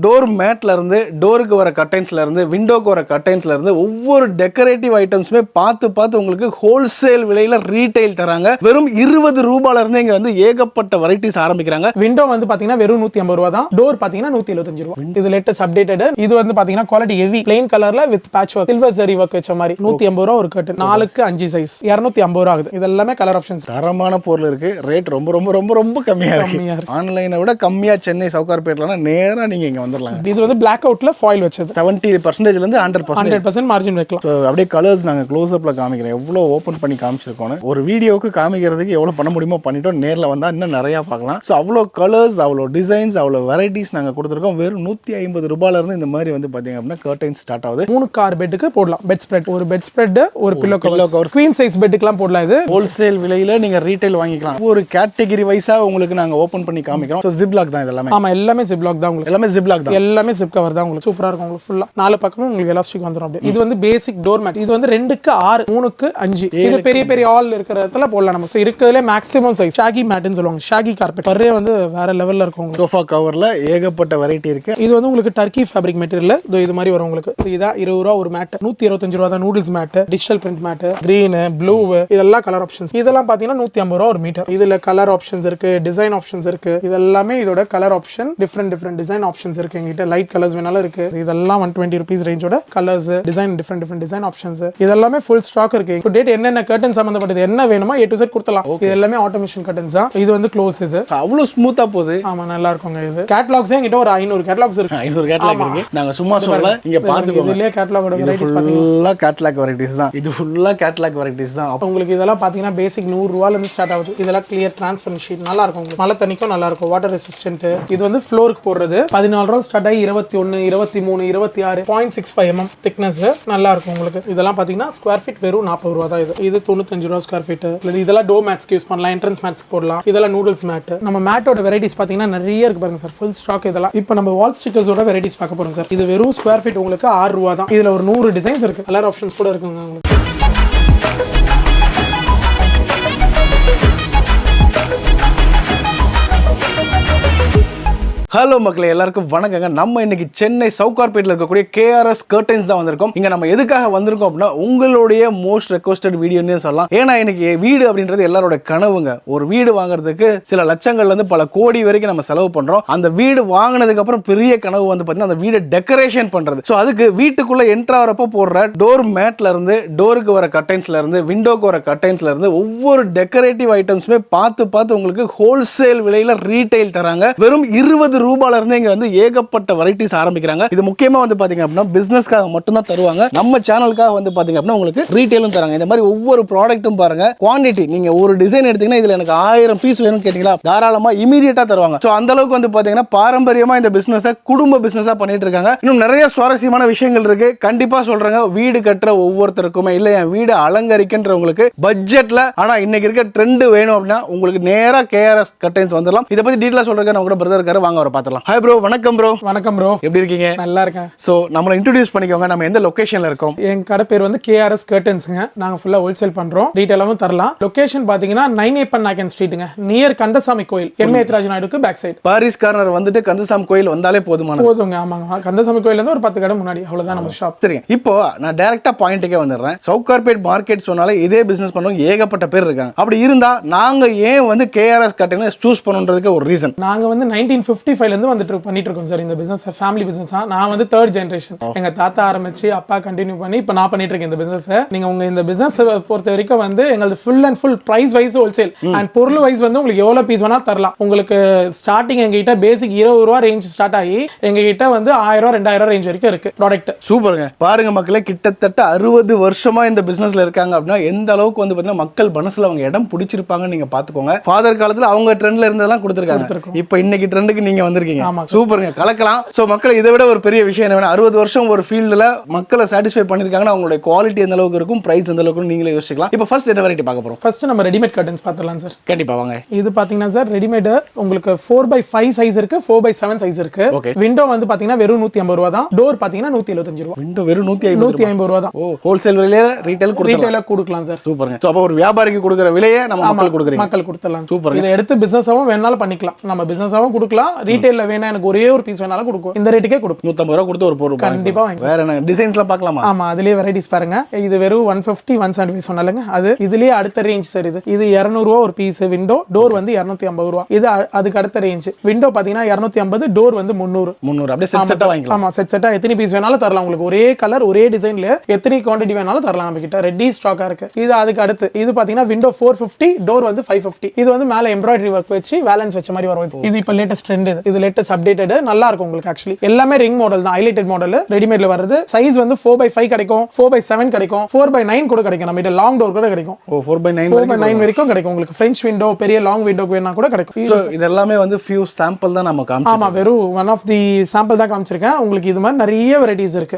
Door மேட்ல இருந்து டோருக்கு வர கர்டைன்ஸ்ல இருந்து விண்டோக்கு வர கர்டைன்ஸ்ல இருந்து ஒவ்வொரு டெக்கரேட்டிவ் ஐட்டம்ஸுமே பார்த்து உங்களுக்கு ஹோல்சேல் விலையில ரீட்டைல் தராங்க. வெறும் 20 ரூபாயில இருந்து இங்க வந்து ஏகப்பட்ட வெரைட்டிஸ் ஆரம்பிக்கிறாங்க. விண்டோ வந்து பாத்தீங்கன்னா வெறும் 150 ரூபா தான். டோர் பாத்தீங்கன்னா 175 ரூபா. இது லேட்டஸ்ட் அப்டேட்டட். இது வந்து பாத்தீங்கன்னா குவாலிட்டி ஹெவி பிளைன் கலர்ல with patch work silver zari work வச்ச மாதிரி 150 ரூபா ஒரு கர்டன். 4க்கு 5 சைஸ் 250 ரூபா ஆகுது. இது எல்லாமே கலர் ஆப்ஷன்ஸ். தரமான பொருள் இருக்கு. ரேட் ரொம்ப ரொம்ப ரொம்ப ரொம்ப கம்மியா இருக்கு. ஆன்லைனை விட கம்மியா சென்னை சவுகார்பேட்லனா நேரா நீங்க இங்க வந்துடலாம். இது வந்து பிளாக் அவுட்ல ஃபாயில் வச்சது. 70% ல இருந்து 100% மார்ஜின் வைக்கலாம். அப்படியே கலர்ஸ் நாங்க க்ளோஸ் அப்ல காமிக்கிறோம். எவ்வளவு ஓபன் பண்ணி காமிச்சிருக்கோம். ஒரு வீடியோக்கு காமிக்கிறதுக்கு எவ்வளவு பண்ண முடியுமோ பண்ணிட்டோம். நேர்ல வந்தா இன்னும் நிறைய பார்க்கலாம். சோ அவ்வளவு கலர்ஸ், அவ்வளவு டிசைன்ஸ், அவ்வளவு வெரைட்டிஸ் நாங்க கொடுத்துருக்கோம். வெறும் 150 ரூபாயில இருந்து இந்த மாதிரி வந்து பாத்தீங்க அப்படின்னா கர்டைன்ஸ் ஸ்டார்ட் ஆகுது. 3 கார் பெட்டுக்கு போடலாம். பெட் ஸ்ப்ரெட், ஒரு பெட் ஸ்ப்ரெட், ஒரு பில்லோ கவர், குவீன் சைஸ் பெட்டுக்குலாம் போடலாம். இது ஹோல்சேல் விலையில நீங்க ரீட்டைல் வாங்கிக்கலாம். ஒரு கேட்டகரி வைஸா உங்களுக்கு நாங்க ஓபன் பண்ணி காமிக்கிறோம். சோ ஜிப் லாக் தான் இதெல்லாம். ஆமா, எல்லாமே ஜிப் லாக் தான். உங்களுக்கு எல்லாமே ஜிப் லாக் தான். எல்லாமே ஜிப் கவர் தான். உங்களுக்கு சூப்பரா இருக்கும். உங்களுக்கு ஃபுல்லா 4 பக்கமும் உங்களுக்கு எலாஸ்டிக் வந்துரும். அப்படியே இது வந்து பேசிக் டோர் மேட். இது வந்து 2க்கு 6, 3க்கு 5. இது பெரிய பெரிய ஆல் இருக்கிற இடத்துல போடலாம். நம்ம இருக்கிறதுல மேக்ஸிமம் சைஸ் ஷாகி மேட்னு சொல்லுவாங்க. ஷாகி கார்பெட் பர்ரே வந்து வேற லெவல்ல இருக்கும். சோஃபா கவர்ல ஏகப்பட்ட வெரைட்டி இருக்கு. இது வந்து உங்களுக்கு டர்க்கி ஃபேப்ரிக் மெட்டீரியல். இது மாதிரி வரும் உங்களுக்கு. இதா 20 ரூபா ஒரு மேட். 125 ரூபா தான் noodles mat, digital print mat, green, blue, இதெல்லாம் கலர் ஆப்ஷன்ஸ். இதெல்லாம் பாத்தீங்கன்னா 150 ரூபா ஒரு மீட்டர். இதுல கலர் ஆப்ஷன்ஸ் இருக்கு, டிசைன் ஆப்ஷன்ஸ் இருக்கு. இதெல்லாமே இதோட colour option, different design options இருக்கு. எங்கிட்ட லைட் கலர்ஸ் வேணாலும் இருக்கு. இதெல்லாம் 120 ரூபீஸ் ரேஞ்சோட colours, design, different design options. இதெல்லாமே ஃபுல் ஸ்டாக் இருக்கு. இப்போ டேட் என்னென்ன கர்டன் சம்பந்தப்பட்டது என்ன வேணுமோ A to Z கொடுத்தலாம். இது எல்லாமே ஆட்டோமேஷன் கர்டன்ஸ் தான். இது வந்து க்ளோஸ். இது அவ்வளவு ஸ்மூத்தா போகுது. ஆமா, நல்லா இருக்குங்க. இது கேட்டலாக்ஸ் என்கிட்ட ஒரு 500 கேட்டலாக்ஸ் இருக்கு. 500 கேட்டலாக் இருக்கு. நாங்க சும்மா சொல்லல, இங்க பாத்துக்கோங்க. இதுலயே கேட்டலாகோட வெரைட்டிஸ் பாத்தீங்கன்னா ஃபுல்லா கேட்டலாக் வெரைட்டிஸ் தான். இது ஃபுல்லா கேட்டலாக் வெரைட்டிஸ் தான். உங்களுக்கு இதெல்லாம் பாத்தீங்கன்னா பேசிக் 100 ரூபாயில இருந்து ஸ்டார்ட் ஆகுது. இதெல்லாம் கிளியர் டிரான்ஸ்பரன்ட் ஷீட் நல்லா இருக்கும். உங்களுக்கு மழை தண்ணிக்கும் நல்லா இருக்கும். Water resistant. இது வந்து ஃப்ளோருக்கு போடுறது. 14 ரூபாய் ஸ்டார்ட் ஆகி 21, 23, 26, 0.65 mm திக்னஸ் நல்லா இருக்கும் உங்களுக்கு. இதெல்லாம் பாத்தீங்கன்னா ஸ்கொயர் ஃபீட் வெறும் 40 ரூபா தான். இது 95 ரூபா ஸ்கொயர் ஃபீட். இதெல்லாம் டோ மேட்ஸ்க்கு யூஸ் பண்ணலாம். என்ட்ரன்ஸ் மேட்ஸ்க்கு போடலாம். இதெல்லாம் நூடுல்ஸ் மேட். நம்ம மேட்டோட வெரைட்டிஸ் பாத்தீங்கன்னா நிறைய இருக்கு பாருங்க சார். Full stock. இதெல்லாம் இப்போ நம்ம வால் ஸ்டிக்கர்ஸோட வெரைட்டிஸ் பார்க்க போறோம் சார். இது வெறும் ஸ்கொயர் ஃபீட் உங்களுக்கு 6 ரூபா தான். இதுல ஒரு 100 டிசைன்ஸ் இருக்கு. கலர் ஆப்ஷன்ஸ் கூட இருக்குங்க உங்களுக்கு. ஹலோ மக்களே, எல்லாருக்கும் வணக்கங்க. நம்ம இன்னைக்கு சென்னை சவுகார்பேட்ல இருக்கக்கூடிய KRS கர்டைன்ஸ் தான் வந்திருக்கோம். இங்க நம்ம எதுக்காக வந்திருக்கோம் அப்படின்னா உங்களுடைய மோஸ்ட் ரெக்வஸ்டட் வீடியோன்னு சொல்லலாம். ஏன்னா இன்னைக்கு வீடு அப்படின்றது எல்லாரோட கனவுங்க. ஒரு வீடு வாங்குறதுக்கு சில லட்சங்கள்ல இருந்து பல கோடி வரைக்கும் நம்ம செலவு பண்றோம். அந்த வீடு வாங்கினதுக்கு அப்புறம் பெரிய கனவு வந்து பாத்தீங்கன்னா அந்த வீடை டெக்கரேஷன் பண்றது. ஸோ அதுக்கு வீட்டுக்குள்ள என்ட்ரா வரப்போ போடுற டோர் மேட்ல இருந்து டோருக்கு வர கர்டைன்ஸ்ல இருந்து விண்டோக்கு வர கர்டைன்ஸ்ல இருந்து ஒவ்வொரு டெக்கரேட்டிவ் ஐட்டம்ஸுமே பார்த்து உங்களுக்கு ஹோல்சேல் விலையில ரீட்டைல் தராங்க. வெறும் 20 ரூபாயில இருந்து இங்க வந்து ஏகப்பட்ட வெரைட்டிஸ் ஆரம்பிக்கிறாங்க. இது முக்கியமா வந்து பாத்தீங்க அப்படின்னா பிசினஸ்க்காக மட்டும் தான் தருவாங்க. நம்ம சேனலுக்காக வந்து பாத்தீங்க அப்படின்னா உங்களுக்கு ரீட்டைலும் தராங்க. இந்த மாதிரி ஒவ்வொரு ப்ராடக்ட்டும் பாருங்க. குவாண்டிட்டி நீங்க ஒரு டிசைன் எடுத்தீங்கன்னா இதுல எனக்கு 1000 பீஸ் வேணும்னு கேட்டீங்களா தாராளமா இமீடியட்டா தருவாங்க. சோ அந்த அளவுக்கு வந்து பாத்தீங்கன்னா பாரம்பரியமா இந்த பிசினஸ் குடும்ப பிசினஸா பண்ணிட்டு இருக்காங்க. இன்னும் நிறைய சுவாரஸ்யமான விஷயங்கள் இருக்கு. கண்டிப்பா சொல்றேங்க, வீடு கட்டுற ஒவ்வொருத்தருக்குமே இல்ல என் வீடு அலங்கரிக்கின்றவங்களுக்கு பட்ஜெட்ல ஆனா இன்னைக்கு இருக்க ட்ரெண்ட் வேணும் அப்படின்னா உங்களுக்கு நேரா KRS கர்டைன்ஸ் வந்துடலாம். இதை பத்தி டீட்டெயிலா சொல்றேன். நம்ம கூட பிரதர் இருக்காரு, வாங்க வர பார்த்தலாம். ஹாய் ப்ரோ, வணக்கம் ப்ரோ. வணக்கம் ப்ரோ, எப்படி இருக்கீங்க? நல்லா இருக்கேன். சோ நம்மள இன்ட்ரோ듀ce பண்ணிக்கோங்க. நம்ம எந்த லொகேஷன்ல இருக்கோம்? என் கடை பேர் வந்து KRS கர்டன்ஸ்ங்க. நாங்க ஃபுல்லா ஹோல்சேல் பண்றோம். டீடைலாவும் தரலாம். லொகேஷன் பாத்தீங்கன்னா 9 நாயக்கன் ஸ்ட்ரீட்ங்க, நியர் கந்தசாமி கோயில், M.A. நாயுடுக்கு பேக் சைடு. பாரிஸ் கார்னர் வந்துட்டு கந்தசாமி கோயில் வந்தாலே போதுமானது. போதுங்க. ஆமாங்க, கந்தசாமி கோயில்ல இருந்து ஒரு 10 கடை முன்னாடி, அவ்வளவுதான் நம்ம ஷாப். சரிங்க, இப்போ நான் டைரக்டா பாயிண்ட்டுக்கே வந்துடுறேன். சவுகார்பேட் மார்க்கெட் சொன்னாலே இதே பிசினஸ் பண்றவங்க ஏகப்பட்ட பேர் இருக்காங்க. அப்படி இருந்தா நாங்க ஏன் வந்து KRS கர்டைன்ஸ் சூஸ் பண்ணணும்ன்றதுக்கு ஒரு ரீசன். நாங்க வந்து 1955ல இருந்து வந்துட்டு பண்ணிட்டு இருக்கோம் சார். இந்த பிசினஸ் ஃபேமிலி பிசினஸ். நான் வந்து 3rd ஜெனரேஷன். எங்க தாத்தா ஆரம்பிச்சு அப்பா கண்டினியூ பண்ணி இப்போ நான் பண்ணிட்டு இருக்கேன் இந்த பிசினஸ். நீங்க உங்க இந்த பிசினஸ் பொறுத்த வரைக்கும் வந்து எங்களுக்கு full and full price wise wholesale and பொருள் வைஸ் வந்து உங்களுக்கு எவ்வளவு பீஸ் வேணா தரலாம். உங்களுக்கு ஸ்டார்டிங் எங்க கிட்ட பேசிக் 20 ரூபா ரேஞ்ச் ஸ்டார்ட் ஆகி எங்க கிட்ட வந்து 1000 2000 ரேஞ்ச் வரைக்கும் இருக்கு ப்ராடக்ட். சூப்பருங்க. பாருங்க மக்களே, கிட்டத்தட்ட 60 வருஷமா இந்த பிசினஸ்ல இருக்காங்க அப்படின்னா எந்த அளவுக்கு வந்து பாத்தீங்கன்னா மக்கள் மனசுல அவங்க இடம் பிடிச்சிருப்பாங்கன்னு நீங்க பாத்துக்கோங்க. ஃபாதர் காலத்துல அவங்க ட்ரெண்ட்ல இருந்ததெல்லாம் கொடுத்திருக்காங்க. இப்போ இன்னைக்கு ட்ரெண்டுக்கு நீங்க வந்திருக்கீங்க. சூப்பருங்க, கலக்கலாம். சோ மக்கள் இதை விட ஒரு பெரிய விஷயம் என்ன, 60 வருஷம் ஒரு ஃபீல்ட்ல மக்களை சாட்டிஸ்ஃபை பண்ணிருக்காங்கன்னா அவங்களுடைய குவாலிட்டி எந்த அளவுக்கு இருக்கும், பிரைஸ் எந்த அளவுக்கு நீங்களே யோசிக்கலாம். இப்போ ஃபர்ஸ்ட் என்ன வெரைட்டி பார்க்க போறோம்? ஃபர்ஸ்ட் நம்ம ரெடிமேட் கர்டன்ஸ் பார்த்தலாம் சார். கண்டிப்பா வாங்க. இது பாத்தீங்கன்னா சார் ரெடிமேட் உங்களுக்கு 4x5 சைஸ் இருக்கு, 4x7 சைஸ் இருக்கு. விண்டோ வந்து பாத்தீங்கன்னா வெறும் 150 ரூபா தான். டோர் பாத்தீங்கன்னா 175 ரூபா. விண்டோ வெறும் 150 ரூபா தான். ஓ, ஹோல்சேல் விலையில ரீட்டைல் கொடுக்கலாம் சார். சூப்பருங்க. சோ அப்ப ஒரு வியாபாரிக்கு கொடுக்கிற விலையை நம்ம மக்களுக்கு கொடுக்குறீங்க. மக்கள் கொடுத்தலாம். சூப்பர். இதை எடுத்து பிசினஸாவும் வேணாலும் பண்ணிக்கலாம். நம்ம பிசினஸாவும் கொடுக்கலாம், ரீட்டைல்ல வேணா எனக்கு ஒரே ஒரு பீஸ் வேணாலும் கொடுக்கும், இந்த ரேட்டுக்கே கொடுப்போம். 150 ரூபா கொடுத்து ஒரு பொருள் கண்டிப்பா வாங்கி. வேற என்ன டிசைன்ஸ்லாம் பார்க்கலாமா? ஆமா, அதுலயே வெரைட்டிஸ் பாருங்க. இது வெறும் 150 175 சொன்னாலங்க. அது இதுலயே அடுத்த ரேஞ்ச் சார். இது 200 ரூபா ஒரு பீஸ். விண்டோ டோர் வந்து 250 ரூபா. இது அதுக்கு அடுத்த ரேஞ்ச். விண்டோ பாத்தீங்கன்னா 250, டோர் வந்து 300. அப்படியே செட்டா வாங்கிக்கலாம். ஆமா, செட்டா எத்தனை பீஸ் வேணாலும் தரலாம் உங்களுக்கு. ஒரே கலர் ஒரே டிசைன்ல எத்தனை குவாண்டிட்டி வேணாலும் தரலாம். நம்ம கிட்ட ரெடி ஸ்டாக்கா இருக்கு. இது அதுக்கு அடுத்து இது பாத்தீங்கன்னா விண்டோ 450, டோர் வந்து 550. இது வந்து மேல எம்ப்ராய்டரி ஒர்க் வச்சு வேலன்ஸ் வச்ச மாதிரி வரும். இது இப்ப லேட்டஸ்ட் ட்ரெண்ட். இது லேட்டஸ்ட் அப்டேட்டட். நல்லா இருக்கும் உங்களுக்கு. ஆக்சுவலி எல்லாமே ரிங் மாடல் தான், ஹைலைட்டட் மாடல். ரெடிமேட்ல வருது. சைஸ் வந்து 4x5 கிடைக்கும், 4x7 கிடைக்கும், 4x9 கூட கிடைக்கும். நம்ம கிட்ட லாங் டோர் கூட கிடைக்கும். 4x9 வரைக்கும் கிடைக்கும் உங்களுக்கு. French window பெரிய லாங் விண்டோ வேணா கூட கிடைக்கும். சோ இது எல்லாமே வந்து few sample தான் நம்ம காமிச்சிருக்கோம். ஆமா, வெறும் one of the sample தான் காமிச்சிருக்கேன். உங்களுக்கு இது மாதிரி நிறைய வெரைட்டிஸ் இருக்கு.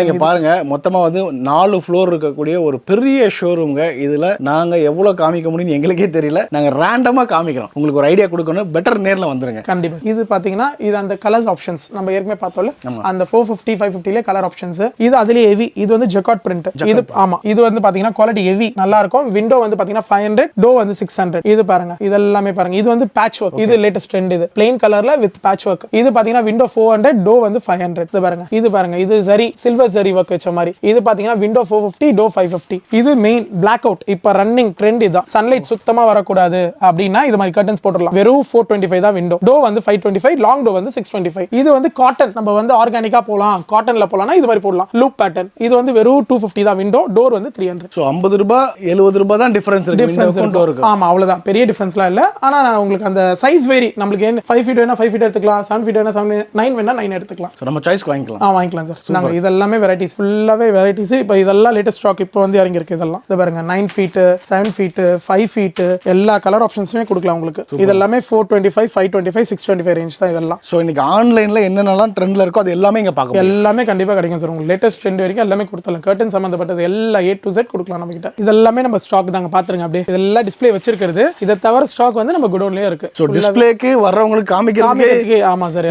இங்க பாருங்க, மொத்தமா வந்து 4 ஃப்ளோர் இருக்கக்கூடிய ஒரு பெரிய ஷோரூம்ங்க. இதுல நாங்க எவ்வளவு காமிக்க முடியும்னு எங்களுக்கே தெரியல. நாங்க ரேண்டமா காமிக்கிறோம். உங்களுக்கு ஒரு ஐடியா கொடுக்கணும், பெட்டர் நேர்ல வந்துருங்க. கண்டிப்பா. இது பாத்தீங்கன்னா இது அந்த கலர்ஸ் ஆப்ஷன்ஸ் நம்ம ஏற்கனவே பார்த்தோம்ல, அந்த 450 550 ல கலர் ஆப்ஷன்ஸ். இது அதுலயே ஹெவி. இது வந்து ஜக்கார்ட் பிரிண்ட். இது ஆமா, இது வந்து பாத்தீங்கன்னா குவாலிட்டி ஹெவி, நல்லா இருக்கும். விண்டோ வந்து பாத்தீங்கன்னா 500, டோர் வந்து 600. இது பாருங்க, இதெல்லாமே பாருங்க. இது வந்து பேட்ச் ஒர்க். இது லேட்டஸ்ட் ட்ரெண்ட். இது பிளைன் கலர்ல வித் பேட்ச் ஒர்க். இது பாத்தீங்கன்னா விண்டோ 400, டோர் வந்து 500. இது பாருங்க, இது பாருங்க. இது சரி சில்வர் சரி ஒர்க் வச்ச மாதிரி. இது பாத்தீங்கன்னா விண்டோ 450, டோர் 550. இது மெயின் பிளாக் அவுட். இப்ப ரன்னிங் ட்ரெண்ட் இதான். சன்லைட் சுத்தமா வரக்கூடாது அப்படின்னா இது மாதிரி கர்டன்ஸ் போட்டுடலாம். வெறும் 425 தான் விண்டோ. டோர் வந்து 525, லாங் டோர் வந்து 625. இது வந்து காட்டன். நம்ம வந்து ஆர்கானிக்கா போலாம், காட்டன்ல போலாம்னா இது மாதிரி போடலாம். Loop pattern. இது வந்து வெறும் 250 தான் விண்டோ. டோர் வந்து 300. சோ 50 ரூபாய் 70 ரூபாய் தான் டிஃபரன்ஸ் இருக்கு. விண்டோக்கும் டோருக்கு. ஆமா, அவ்வளவுதான். பெரிய டிஃபரன்ஸ்லாம் இல்ல. ஆனா உங்களுக்கு அந்த சைஸ் வேரி. நமக்கு 5 ஃபீட் வேணா 5 ஃபீட் எடுத்துக்கலாம், 7 ஃபீட் வேணா 7, 9 வேணா 9 எடுத்துக்கலாம். சோ நம்ம சாய்ஸ்க்கு வாங்கிக்கலாம். வாங்கிக்கலாம் சார். நாங்க இதெல்லாமே வெரைட்டிஸ், ஃபுல்லாவே வெரைட்டிஸ். இப்போ இதெல்லாம் லேட்டஸ்ட் ஸ்டாக் இப்போ வந்து இறங்கி இருக்கு. இதெல்லாம் இது பாருங்க, 9 ஃபீட் 7 ஃபீட் 5 ஃபீட் எல்லா கலர் ஆப்ஷன்ஸுமே கொடுக்கலாம் உங்களுக்கு. இதெல்லாமே 425 525 625 ரேஞ்ச் தான் இதெல்லாம். சோ இன்னைக்கு ஆன்லைன்ல என்னென்னலாம் ட்ரெண்ட்ல இருக்கோ அது எல்லாமே இங்க பார்க்கலாம். எல்லாமே கண்டிப்பா கிடைக்கும் சார். உங்களுக்கு லேட்டஸ்ட் ட்ரெண்ட் வரைக்கும் எல்லாமே கொடுத்தலாம். கர்டன் சம்பந்தப்பட்டது எல்லா A to Z கொடுக்கலாம் நம்ம கிட்ட. இதெல்லாமே நம்ம ஸ்டாக் தாங்க, பாத்துருங்க. அப்படியே இதெல்லாம் டிஸ்ப்ளே வச்சிருக்கிறது. இதை தவிர ஸ்டாக் வந்து நம்ம குடோன்லயே இருக்கு. சோ டிஸ்ப்ளேக்கு வர்றவங்களுக்கு காமிக்கிறதுக்கு. ஆமா சார்,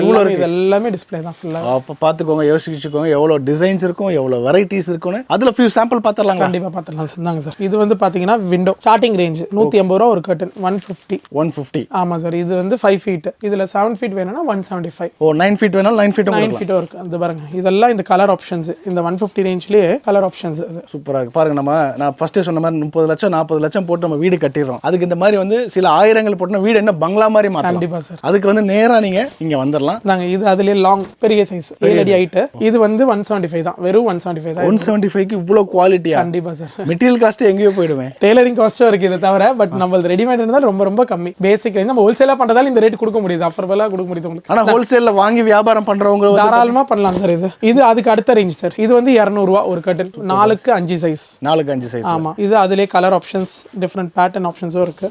எல்லாமே டிஸ்ப்ளே தான் ஃபுல்லா. அப்ப பாத்துக்கோங்க, யோசிச்சுக்கோங்க எவ்வளவு டிசைன்ஸ் இருக்கும், எவ்வளவு வெரைட்டிஸ் இருக்குன்னு. அதுல few sample பாத்தறலாம். கண்டிப்பா பாத்தறலாம் சார். சார் இது வந்து பாத்தீங்கன்னா விண்டோ ஸ்டார்டிங் ரேஞ்ச் 150 ரூபாய் ஒரு கர்டன். 150. ஆமா சார். இது வந்து 5 ஃபீட். இதுல 7 ஃபீட் வேணும்னா 175. 9 ஃபீட் வேணா 9 ஃபீட் இருக்கு. அது பாருங்க, இதெல்லாம் இந்த கலர் ஆப்ஷன்ஸ். இந்த 150 ரேஞ்ச்லயே கலர் ஆப்ஷன்ஸ். சூப்பரா இருக்கு பாருங்க. நான் ஃபர்ஸ்ட் சொன்ன மாதிரி 30 லட்சம் 40 லட்சம் போட்டு நம்ம வீடு கட்டிடுறோம். அதுக்கு இந்த மாதிரி வந்து சில ஆயிரங்கள் போட்டு வீடு என்ன பங்களா மாதிரி மாத்தலாம். கண்டிப்பா சார். அதுக்கு வந்து நேரா நீங்க இங்க வந்துடலாம். நாங்க இது அதுலயே லாங் பெரிய சைஸ் 7 அடி ஹைட். இது வந்து 175 தான். வெறும் 175 தான். 175 க்கு இவ்ளோ குவாலிட்டியா? கண்டிப்பா சார். மெட்டீரியல் காஸ்ட் எங்கேயோ போய்டுவேன். டெய்லரிங் காஸ்டும் இருக்கு இத தவிர. பட் நம்ம ரெடிமேட் இருந்தா ரொம்ப கம்மி. பேசிக் நம்ம ஹோல்சேலா பண்றதால இந்த ரேட் கொடுக்க முடியுது. அஃபர்டபுளா கொடுக்க முடியுது உங்களுக்கு. ஆனா ஹோல்சேல்ல வாங்கி வியாபாரம் பண்றவங்க தாராளமா பண்ணலாம் சார். இது அதுக்கு அடுத்த ரேஞ்ச் சார். இது வந்து 200 ரூபாய் ஒரு கர்டன். 4க்கு 5 சைஸ். 4க்கு 5 சைஸ். ஆமா. இது அதுலயே கலர் ஆப்ஷன்ஸ், டிஃபரண்ட் பேட்டர்ன் ஆப்ஷன்ஸும் இருக்கு.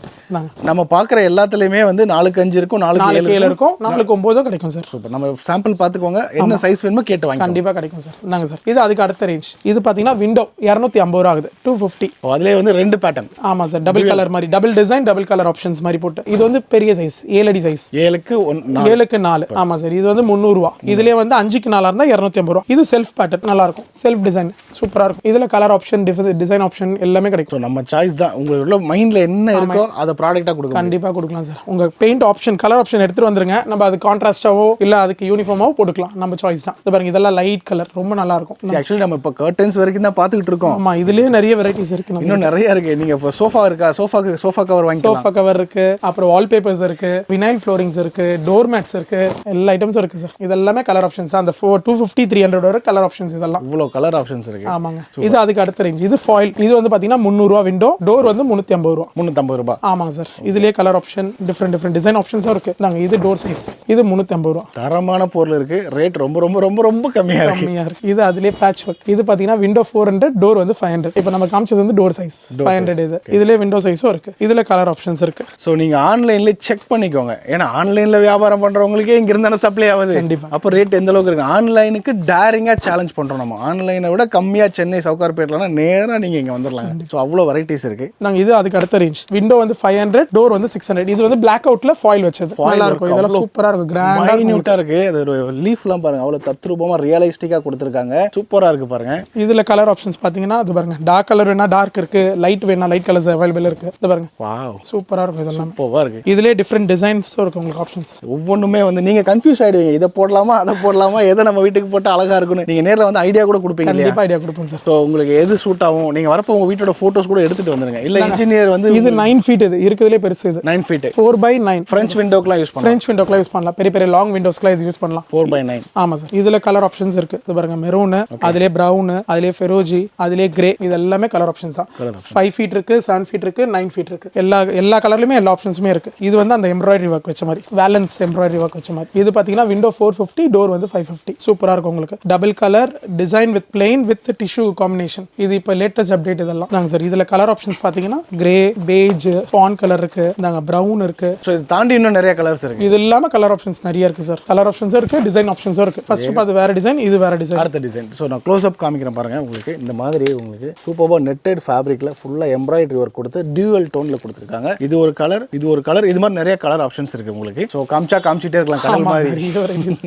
நம்ம பாக்குற எல்லாத்துலயுமே வந்து 4க்கு 5 இருக்கும், 4க்கு 7 இருக்கும், 4க்கு 9 கிடைக்கும் சார். சூப்பர். நம்ம சாம்பிள் பாத்துக்கோங்க, என்ன சைஸ் வேணுமோ கேட்டு வாங்க. கண்டிப்பா கிடைக்கும் சார். இந்தாங்க சார். இது அதுக்கு அடுத்த ரேஞ்ச். இது பாத்தீங்கன்னா விண்டோ 250 ரூபாய் ஆகுது. 250. அதுலயே வந்து ரெண்டு பேட்டர்ன். ஆமா சார். டபுள் கலர் மாதிரி, double design, double colour options மாதிரி போட்டு. இது வந்து பெரிய சைஸ் 7 அடி சைஸ். 7க்கு 4. ஆமா சார். இது வந்து 300 ரூபாய். இதுலயே வந்து 5க்கு 4 இருந்தா 250 ரூபாய். இது செல்ஃப் பேட்டர்ன், நல்லா இருக்கும். செல்ஃப் டிசைன் சூப்பரா இருக்கும். இதுல கலர் ஆப்ஷன், டிசைன் ஆப்ஷன் எல்லாமே கிடைக்கும். நம்ம சாய்ஸ் தான். உங்களோட மைண்ட்ல என்ன இருக்கோ அத ப்ராடக்ட்டா கொடுக்கலாம். கண்டிப்பா கொடுக்கலாம் சார். உங்க பெயிண்ட் ஆப்ஷன், கலர் ஆப்ஷன் எடுத்துட்டு வந்துருங்க. நம்ம அது கான்ட்ராஸ்டாவோ இல்ல அதுக்கு யூனிஃபார்மாவோ போட்டுக்கலாம். நம்ம சாய்ஸ் தான். இது பாருங்க, இதெல்லாம் லைட் கலர் ரொம்ப நல்லா இருக்கும். ஆக்சுவலி நம்ம இப்ப கர்டன்ஸ் வரைக்கும் தான் பாத்துக்கிட்டு இருக்கோம். ஆமா, இதுலயே நிறைய வெரைட்டிஸ் இருக்கு. இன்னும் நிறைய இருக்கு. நீங்க சோஃபா இருக்கா? சோஃபா கவர் வாங்கிக்கலாம். சோஃபா கவர் இருக்கு, அப்புறம் வால்பேப்பர்ஸ் இருக்கு, வினைல் ஃப்ளோரிங்ஸ் இருக்கு, டோர் மேட்ஸ் இருக்கு, எல்லா ஐட்டம்ஸும் இருக்கு சார். இதெல்லாமே கலர் ஆப்ஷன்ஸ். அந்த 250 300 வரை கலர் ஆப்ஷன்ஸ். இதெல்லாம் இவ்வளவு கலர் ஆப்ஷன்ஸ் இருக்கு. ஆமாங்க. இது அதுக்கு அடுத்த ரேஞ்ச். இது ஃபாயில். இது வந்து பாத்தீங்கன்னா 300 ரூபாய் விண்டோ. டோர் வந்து 350 ரூபாய். 350 ரூபாய். ஆமாங்க சார். இதுலயே கலர் ஆப்ஷன், டிஃபரெண்ட் டிசைன் ஆப்ஷன்ஸும் இருக்கு. நாங்க இது டோர் சைஸ். இது 350 ரூபாய். தரமான பொருள் இருக்கு. ரேட் ரொம்ப ரொம்ப ரொம்ப ரொம்ப கம்மியா இருக்கு. இது அதுலயே பேட்ச் ஒர்க். இது பாத்தீங்கன்னா விண்டோ 400, டோர் வந்து 500. இப்போ நம்ம காமிச்சது வந்து டோர் சைஸ் 500. இதுலயே விண்டோ சைஸும் இருக்கு. இதுல கலர் ஆப்ஷன்ஸ் இருக்கு. சோ நீங்க ஆன்லைன்ல செக் பண்ணிக்கோங்க. ஏன்னா ஆன்லைன்ல வியாபாரம் பண்றவங்களுக்கே இங்க இருந்தானே சப்ளை ஆகுது. கண்டிப்பா. அப்போ ரேட் எந்த அளவுக்கு இருக்கு? ஆன்லைனுக்கு டேரிங்கா சேலஞ்ச் பண்றோம் நம்ம. ஆன்லைனை விட கம்மியா சென்னை சவுகார்பேட்லனா நேரா நீங்க இங்க வந்துடலாம். சோ அவ்வளவு வெரைட்டிஸ் இருக்கு. நாங்க இது அதுக்கு அடுத்த ரேஞ்ச். விண்டோ வந்து 500, டோர் வந்து 600. இது வந்து பிளாக் அவுட்ல ஃபாயில் வச்சது. நல்லா இருக்கும். இதெல்லாம் சூப்பரா இருக்கும். கிராண்டா மைன்யூட்டா இருக்கு. அது லீஃப்லாம் பாருங்க, அவ்வளவு தத்ரூபமா ரியலிஸ்டிக்கா கொடுத்திருக்காங்க. சூப்பரா இருக்கு பாருங்க. இதுல கலர் ஆப்ஷன்ஸ் பாத்தீங்கன்னா அது பாருங்க, டார்க் கலர் வேணா டார்க் இருக்கு, லைட் வேணா லைட் கலர்ஸ் அவைலபிள் இருக்கு. இது பாருங்க, வாவ், சூப்பரா இருக்கும். இதெல்லாம் சூப்பரா இருக்கு. இதுலயே டிஃபரெண்ட் டிசைன்ஸ் இருக்கு உங்களுக்கு ஆப்ஷன்ஸ். ஒவ்வொன்றுமே வந்து நீங்க கன்ஃபியூஸ் ஆயிடுவீங்க, இதை போடலாமா அதை போடலாமா, எதை நம்ம வீட்டுக்கு போட்டு அழகா இருக்குன்னு நீங்க நேரில் வந்து ஐடியா கூட கொடுப்பீங்க இல்லையா? கண்டிப்பா ஐடியா கொடுப்போம் சார். ஸோ உங்களுக்கு எது சூட் ஆகும், நீங்க வரப்போ உங்க வீட்டோட போட்டோஸ் கூட எடுத்துட்டு வந்துருங்க. இல்ல இன்ஜினியர் வந்து இது 9 ஃபீட், இது இருக்கிறதுலே பெருசு, இது 9 feet 4x9 ஃப்ரெஞ்ச் விண்டோக்கெல்லாம் யூஸ் பண்ணலாம். ஃப்ரெஞ்ச் விண்டோக்கெல்லாம் யூஸ் பண்ணலாம், பெரிய பெரிய லாங் விண்டோஸ்க்குலாம் இது யூஸ் பண்ணலாம். 4x9. ஆமா சார். இதுல கலர் ஆப்ஷன்ஸ் இருக்கு. இது பாருங்க, மெரூன், அதுலயே பிரவுன், அதுலயே ஃபெரோஜி, அதுலயே கிரே, இது எல்லாமே கலர் ஆப்ஷன்ஸ் தான். 5 ஃபீட் இருக்கு, 7 ஃபீட் இருக்கு, 9 ஃபீட் இருக்கு. எல்லா கலர்லயுமே எல்லா ஆப்ஷன்ஸுமே இருக்கு. இது வந்து அந்த எம்ப்ராய்டரி ஒர்க் வச்ச மாதிரி, வேலன்ஸ் எம்ப்ராய்டரி ஒர்க் வச்ச மாதிரி. இது பாத்தீங்கன்னா விண்டோ 450, டோர் வந்து 550. சூப்பரா இருக்கும் உங்களுக்கு. Double colour design with plain with tissue combination. இது இப்போ லேட்டஸ்ட் அப்டேட் இதெல்லாம் தாங்க சார். இதுல கலர் ஆப்ஷன்ஸ் பாத்தீங்கன்னா கிரே, பேஜ், பான் கலர் இருக்கு, நாங்க பிரவுன் இருக்கு. ஸோ இது தாண்டி இன்னும் நிறைய கலர்ஸ் இருக்கு. இது இல்லாம கலர் ஆப்ஷன்ஸ் நிறைய இருக்கு சார். கலர் ஆப்ஷன்ஸும் இருக்கு, டிசைன் ஆப்ஷன்ஸும் இருக்கு. ஃபர்ஸ்ட் பார்த்து வேற டிசைன், இது வேற டிசைன். அடுத்த டிசைன். ஸோ நான் க்ளோஸ் அப் காமிக்கிறேன் பாருங்க. உங்களுக்கு இந்த மாதிரி உங்களுக்கு சூப்பராக நெட்டட் ஃபேப்ரிக்ல ஃபுல்லா எம்ப்ராய்டரி ஒர்க் கொடுத்து டியூவல் டோன்ல கொடுத்துருக்காங்க. இது ஒரு கலர், இது ஒரு கலர், இது மாதிரி நிறைய கலர் ஆப்ஷன்ஸ் இருக்கு உங்களுக்கு. ஸோ காமிச்சிட்டே இருக்கலாம் கலர் மாதிரி.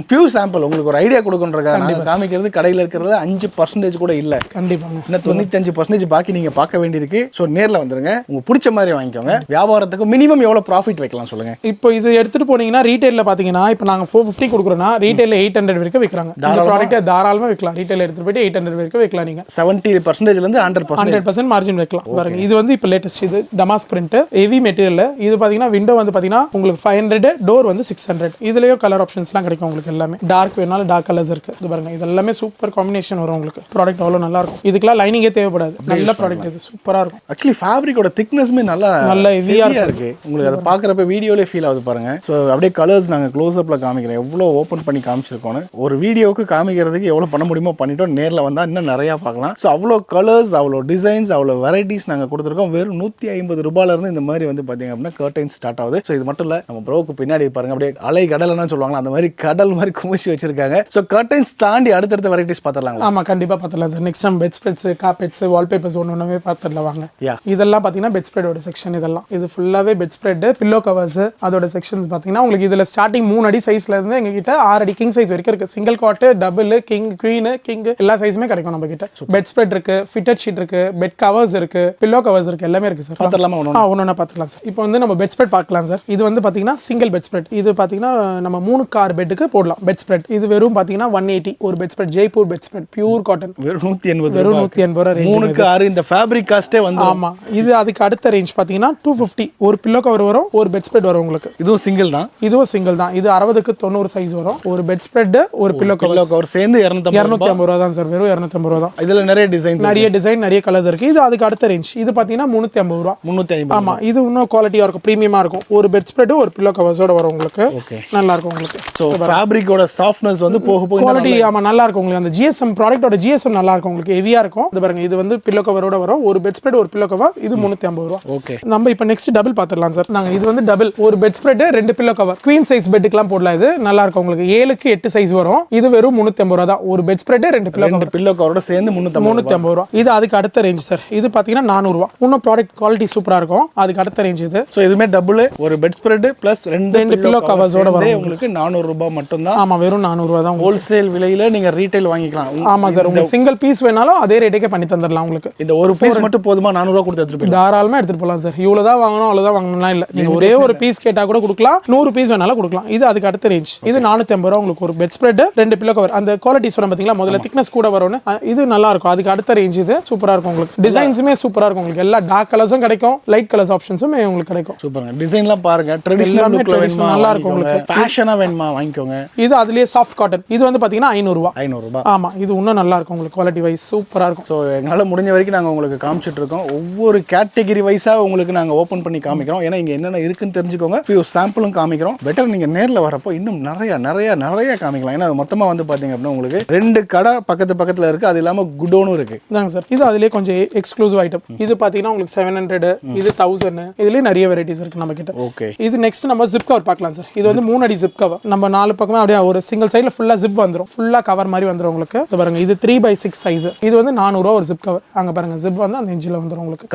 ஃபியூ சாம்பிள் உங்களுக்கு ஒரு ஐடியா கொடுக்குன்றதுக்காக நாங்கள் காமிக்கிறது. கடையில் இருக்கிறது 5% கூட இல்லை. கண்டிப்பாங்க. இன்னும் 95% பாக்கி நீங்க பார்க்க வேண்டியிருக்கு. ஸோ நேரில் வந்துருங்க, உங்களுக்கு பிடிச்ச மாதிரி வாங்கிக்கோங்க. வியாபாரத்துக்கு மினிமம் எவ்வளோ ப்ராஃபிட் வைக்கலாம் சொல்லுங்க. இப்போ இது எடுத்துட்டு போனீங்கன்னா ரீட்டைல்ல பாத்தீங்கன்னா இப்போ நாங்க 450 கொடுக்குறோம்னா ரீட்டைல்ல 800 வரைக்கும் விற்கிறாங்க. இந்த ப்ராடக்ட்டை தாராளமா விற்கலாம். ரீட்டைல் எடுத்துட்டு போயிட்டு 800 வரைக்கும் விற்கலாம். நீங்க 70% இருந்து 100% மார்ஜின் வைக்கலாம். பாருங்க, இது வந்து இப்போ லேட்டஸ்ட், இது டமாஸ்க் பிரிண்ட், ஹெவி மெட்டீரியல். இது பாத்தீங்கன்னா விண்டோ வந்து பாத்தீங்கன்னா உங்களுக்கு 500, டோர் வந்து 600. இதுலயும் கலர் ஆப்ஷன்ஸ்லாம் கிடைக்கும் உங்களுக்கு. எல்லாமே டார்க் வேணாலும் டார்க் கலர்ஸ் இருக்கு. இது பாருங்க, இது எல்லாமே சூப்பர் காம்பினேஷன் வரும் உங்களுக்கு. ப்ராடக்ட் அவ்வளவு நல்லா இருக்கும். இதுக்கெல்லாம் லைனிங்கே தேவைப்படாது. நல்ல ப்ராடக்ட், இது சூப்பரா இருக்கும். ஆக்சுவலி ஃபேப்ரிக்கோட திக்னஸ்மே நல்ல ஹெவியா இருக்கு. உங்களுக்கு அதை பார்க்குறப்ப வீடியோலேயே ஃபீல் ஆகுது பாருங்க. ஸோ அப்படியே கலர்ஸ் நாங்கள் க்ளோஸ் அப்ல காமிக்கிறேன், எவ்வளோ ஓப்பன் பண்ணி காமிச்சிருக்கோன்னு. ஒரு வீடியோவுக்கு காமிக்கிறதுக்கு எவ்வளோ பண்ண முடியுமோ பண்ணிட்டோம். நேரில் வந்தால் இன்னும் நிறையா பார்க்கலாம். ஸோ அவ்வளோ கலர்ஸ், அவ்வளோ டிசைன்ஸ், அவ்வளோ வெரைட்டிஸ் நாங்கள் கொடுத்துருக்கோம். வெறும் 150 ரூபாயிலிருந்து இந்த மாதிரி வந்து பார்த்தீங்க அப்படின்னா கர்டைன் ஸ்டார்ட் ஆகுது. ஸோ இது மட்டும் இல்லை, நம்ம ப்ரோக்கு பின்னாடி பாருங்க, அப்படியே அலை கடல்னு சொல்லுவாங்க, அந்த மாதிரி கடல் மாதிரி குமிச்சு வச்சிருக்காங்க. ஸோ கர்டைன்ஸ் தாண்டி அடுத்தடுத்த வெரைட்டிஸ் பார்த்துடலாம். ஆமா, கண்டிப்பா பார்த்துடலாம் சார். நெக்ஸ்ட் நம்ம பெட் ஸ்ப்ரெட்ஸ், கார்பெட்ஸ், வால்பேப்பர்ஸ் ஒன்னொன்னே பார்த்துடலாம் வாங்க. இதெல்லாம் பார்த்தீங்கன்னா பெட் ஸ்ப்ரெடோட செக்ஷன். இதெல்லாம் இது ஃபுல்லாவே பெட் ஸ்ப்ரெட், பில்லோ கவர்ஸ், அதோட செக்ஷன்ஸ் பார்த்தீங்கன்னா உங்களுக்கு இதுல ஸ்டார்டிங் 3 அடி சைஸ்ல இருந்து எங்க கிட்ட 6 அடி கிங் சைஸ் வரைக்கும் இருக்கு. Single cot, double, king, queen, king எல்லா சைஸுமே கிடைக்கும் நம்ம கிட்ட. பெட் ஸ்ப்ரெட் இருக்கு, ஃபிட்டட் ஷீட் இருக்கு, பெட் கவர்ஸ் இருக்கு, பில்லோ கவர்ஸ் இருக்கு, எல்லாமே இருக்கு சார். பார்த்துடலாமா? ஒன்னொன்னா பார்த்துக்கலாம் சார். இப்போ வந்து நம்ம பெட் ஸ்ப்ரெட் பார்க்கலாம் சார். இது வந்து பாத்தீங்கன்னா சிங்கிள் பெட் ஸ்ப்ரெட். இது பாத்தீங்கன்னா நம்ம 3 கார் பெட்டுக்கு போடலாம் பெட் ஸ்ப்ரெட். இது வெறும் பாத்தீங்கன்னா 180 ஒரு bed spread. Jaipur bed spread, pure cotton, வெறும் 180 ரூபாய் ரேஞ்ச். 3க்கு 6 இந்த ஃபேப்ரிக் காஸ்டே வந்து. ஆமா, இது அதுக்கு அடுத்த ரேஞ்ச் பாத்தீங்கன்னா 250 ஒரு பில்லோ கவர் வரும், ஒரு பெட் ஸ்ப்ரெட் வரும் உங்களுக்கு. இதுவும் சிங்கிள் தான். இதுவும் சிங்கிள் தான். இது 60க்கு 90 சைஸ் வரும். ஒரு பெட் ஸ்ப்ரெட், ஒரு பில்லோ கவர் சேர்ந்து 250 ரூபாய் தான் சார். வெறும் 250 ரூபாய் தான். இதுல நிறைய டிசைன், நிறைய கலர்ஸ் இருக்கு. இது அதுக்கு அடுத்த ரேஞ்ச். இது பாத்தீங்கன்னா 350 ரூபாய். 350. ஆமா, இது இன்னும் குவாலிட்டியா இருக்கும், பிரீமியமா இருக்கும். ஒரு பெட் ஸ்ப்ரெட், ஒரு பில்லோ கவர்ஸோட வரும் உங்களுக்கு. நல்லா இருக்கும் உங்களுக்கு. சோ ஃபேப்ரிக்கோட சாஃப்ட்னஸ் வந்து போக போக குவாலிட்டி ஆமா நல்லா இருக்கும் உங்களுக்கு. அந்த GSM ப்ராடக்ட்டோட GSM நல்லா இருக்கும் உங்களுக்கு, ஹெவியா இருக்கும். இது பாருங்க, இது வந்து பில்லோ கவரோட வரும். ஒரு பெட் ஸ்ப்ரெட், ஒரு பில்லோ கவர். இது 350 ரூபாய். ஓகே, நம்ம இப்போ நெக்ஸ்ட் டபுள் பாத்துறலாம் சார். நாங்க இது வந்து டபுள், ஒரு bed spread, 2 pillow cover, queen size பெட்டுக்குலாம் போடலாம். இது நல்லா இருக்கும் உங்களுக்கு. 7க்கு 8 சைஸ் வரும். இது வெறும் 350 ரூபாய் தான். ஒரு பெட் ஸ்ப்ரெட், 2 பில்லோ கவரோட சேர்ந்து 350 ரூபாய். இது அதுக்கு அடுத்த ரேஞ்ச் சார். இது பாத்தீங்கன்னா 400 ரூபாய். இன்னும் ப்ராடக்ட் குவாலிட்டி சூப்பரா இருக்கும். அதுக்கு அடுத்த ரேஞ்ச் இது. சோ இதுமே டபுள், ஒரு பெட் ஸ்ப்ரெட் பிளஸ் 2 பில்லோ கவர்ஸோட வரும் உங்களுக்கு. 400 ரூபாய் மட்டும் தான். ஆமா, வெறும் 400 ரூபாய் தான். ஹோல்சேல் விலையில நீங்க ரீட்டைல் வாங்கிக்கலாம். ஆமா சார், உங்களுக்கு சிங்கிள் பீஸ் வேணாலும் அதே ரேட்டுக்கே பண்ணி தந்துடலாம் உங்களுக்கு. இந்த ஒரு பீஸ் மட்டும் போதுமா? 400 ரூபாய் கொடுத்து எடுத்துட்டு போய் தாராளமா எடுத்துட்டு போலாம் சார். இவ்வளவுதான் வாங்கணும் அவ்வளவுதான் வாங்கணும்லாம் இல்ல. நீங்க ஒரே ஒரு பீஸ் கேட்டா கூட கொடுக்கலாம், 100 பீஸ் வேணாலும் கொடுக்கலாம். இது அதுக்கு அடுத்த ரேஞ்ச். இது 450 ரூபாய் உங்களுக்கு. ஒரு பெட் ஸ்ப்ரெட், 2 பில்லோ கவர். அந்த குவாலிட்டி சொன்ன பாத்தீங்களா, முதல்ல திக்னஸ் கூட வரும்னு. இது நல்லா இருக்கும். அதுக்கு அடுத்த ரேஞ்ச் இது. சூப்பரா இருக்கும் உங்களுக்கு. டிசைன்ஸுமே சூப்பரா இருக்கும் உங்களுக்கு. எல்லா டார்க் கலர்ஸும் கிடைக்கும், லைட் கலர்ஸ் ஆப்ஷன்ஸும் உங்களுக்கு கிடைக்கும். சூப்பர்ங்க. டிசைன்லாம் பாருங்க, ட்ரெடிஷனல் லுக்ல வேணுமா நல்லா இருக்கும் உங்களுக்கு. ஃபேஷனா வேணுமா வாங்கிக்கோங்க. இது அதுலயே சாஃப்ட் காட்டன். இது வந்து பாத்தீங்கன்னா 500 ரூபாய். 500 ரூபாய். ஆமா, இது இன்னும் நல்லா இருக்கும் உங்களுக்கு. குவாலிட்டி வைஸ் சூப்பரா இருக்கும். சோ எங்களால முடிஞ்ச வரைக்கும் நாங்க உங்களுக்கு காமிச்சிட்டு இருக்கோம். ஒவ்வொரு கேட்டகரி வைஸா உங்களுக்கு நாங்க ஓபன் பண்ணி காமிக்கிறோம். ஏன்னா இங்க என்னென்ன இருக்குன்னு தெரிஞ்சுக்கோங்க. ஃபியூ சாம்பிளும் காமிக்கிறோம். பெட்டர் நீங்க நேர்ல வரப்போ இன்னும் நிறைய காமிக்கலாம். ஏன்னா மொத்தமா வந்து பாத்தீங்க அப்படின்னா உங்களுக்கு 2 கடை பக்கத்துல இருக்கு. அது இல்லாம குடோனும் இருக்கு. இதாங்க சார். இது அதுலயே கொஞ்சம் எக்ஸ்க்ளூசிவ் ஐட்டம். இது பாத்தீங்கன்னா உங்களுக்கு 700, இது 1000. இதுலயே நிறைய வெரைட்டிஸ் இருக்கு நம்ம கிட்ட. ஓகே, இது நெக்ஸ்ட் நம்ம ஜிப் கவர் பார்க்கலாம் சார். இது வந்து 3 அடி ஜிப் கவர். நம்ம 4 பக்கமே அப்படியே ஒரு சிங்கிள் சைடுல ஃபுல்லா ஜிப் வந்துரும். ஃபுல்லா கவர் மாதிரி வந்துரும் உங்களுக்கு. இது பாருங்க, இது 3x6 சைஸ். இது வந்து 400 ரூபாய் ஒரு ஜிப் கவர். அங்க பாருங்க, ஜிப் வந்து அந்த இன்ஜில வந்துரும் உங்களுக்கு.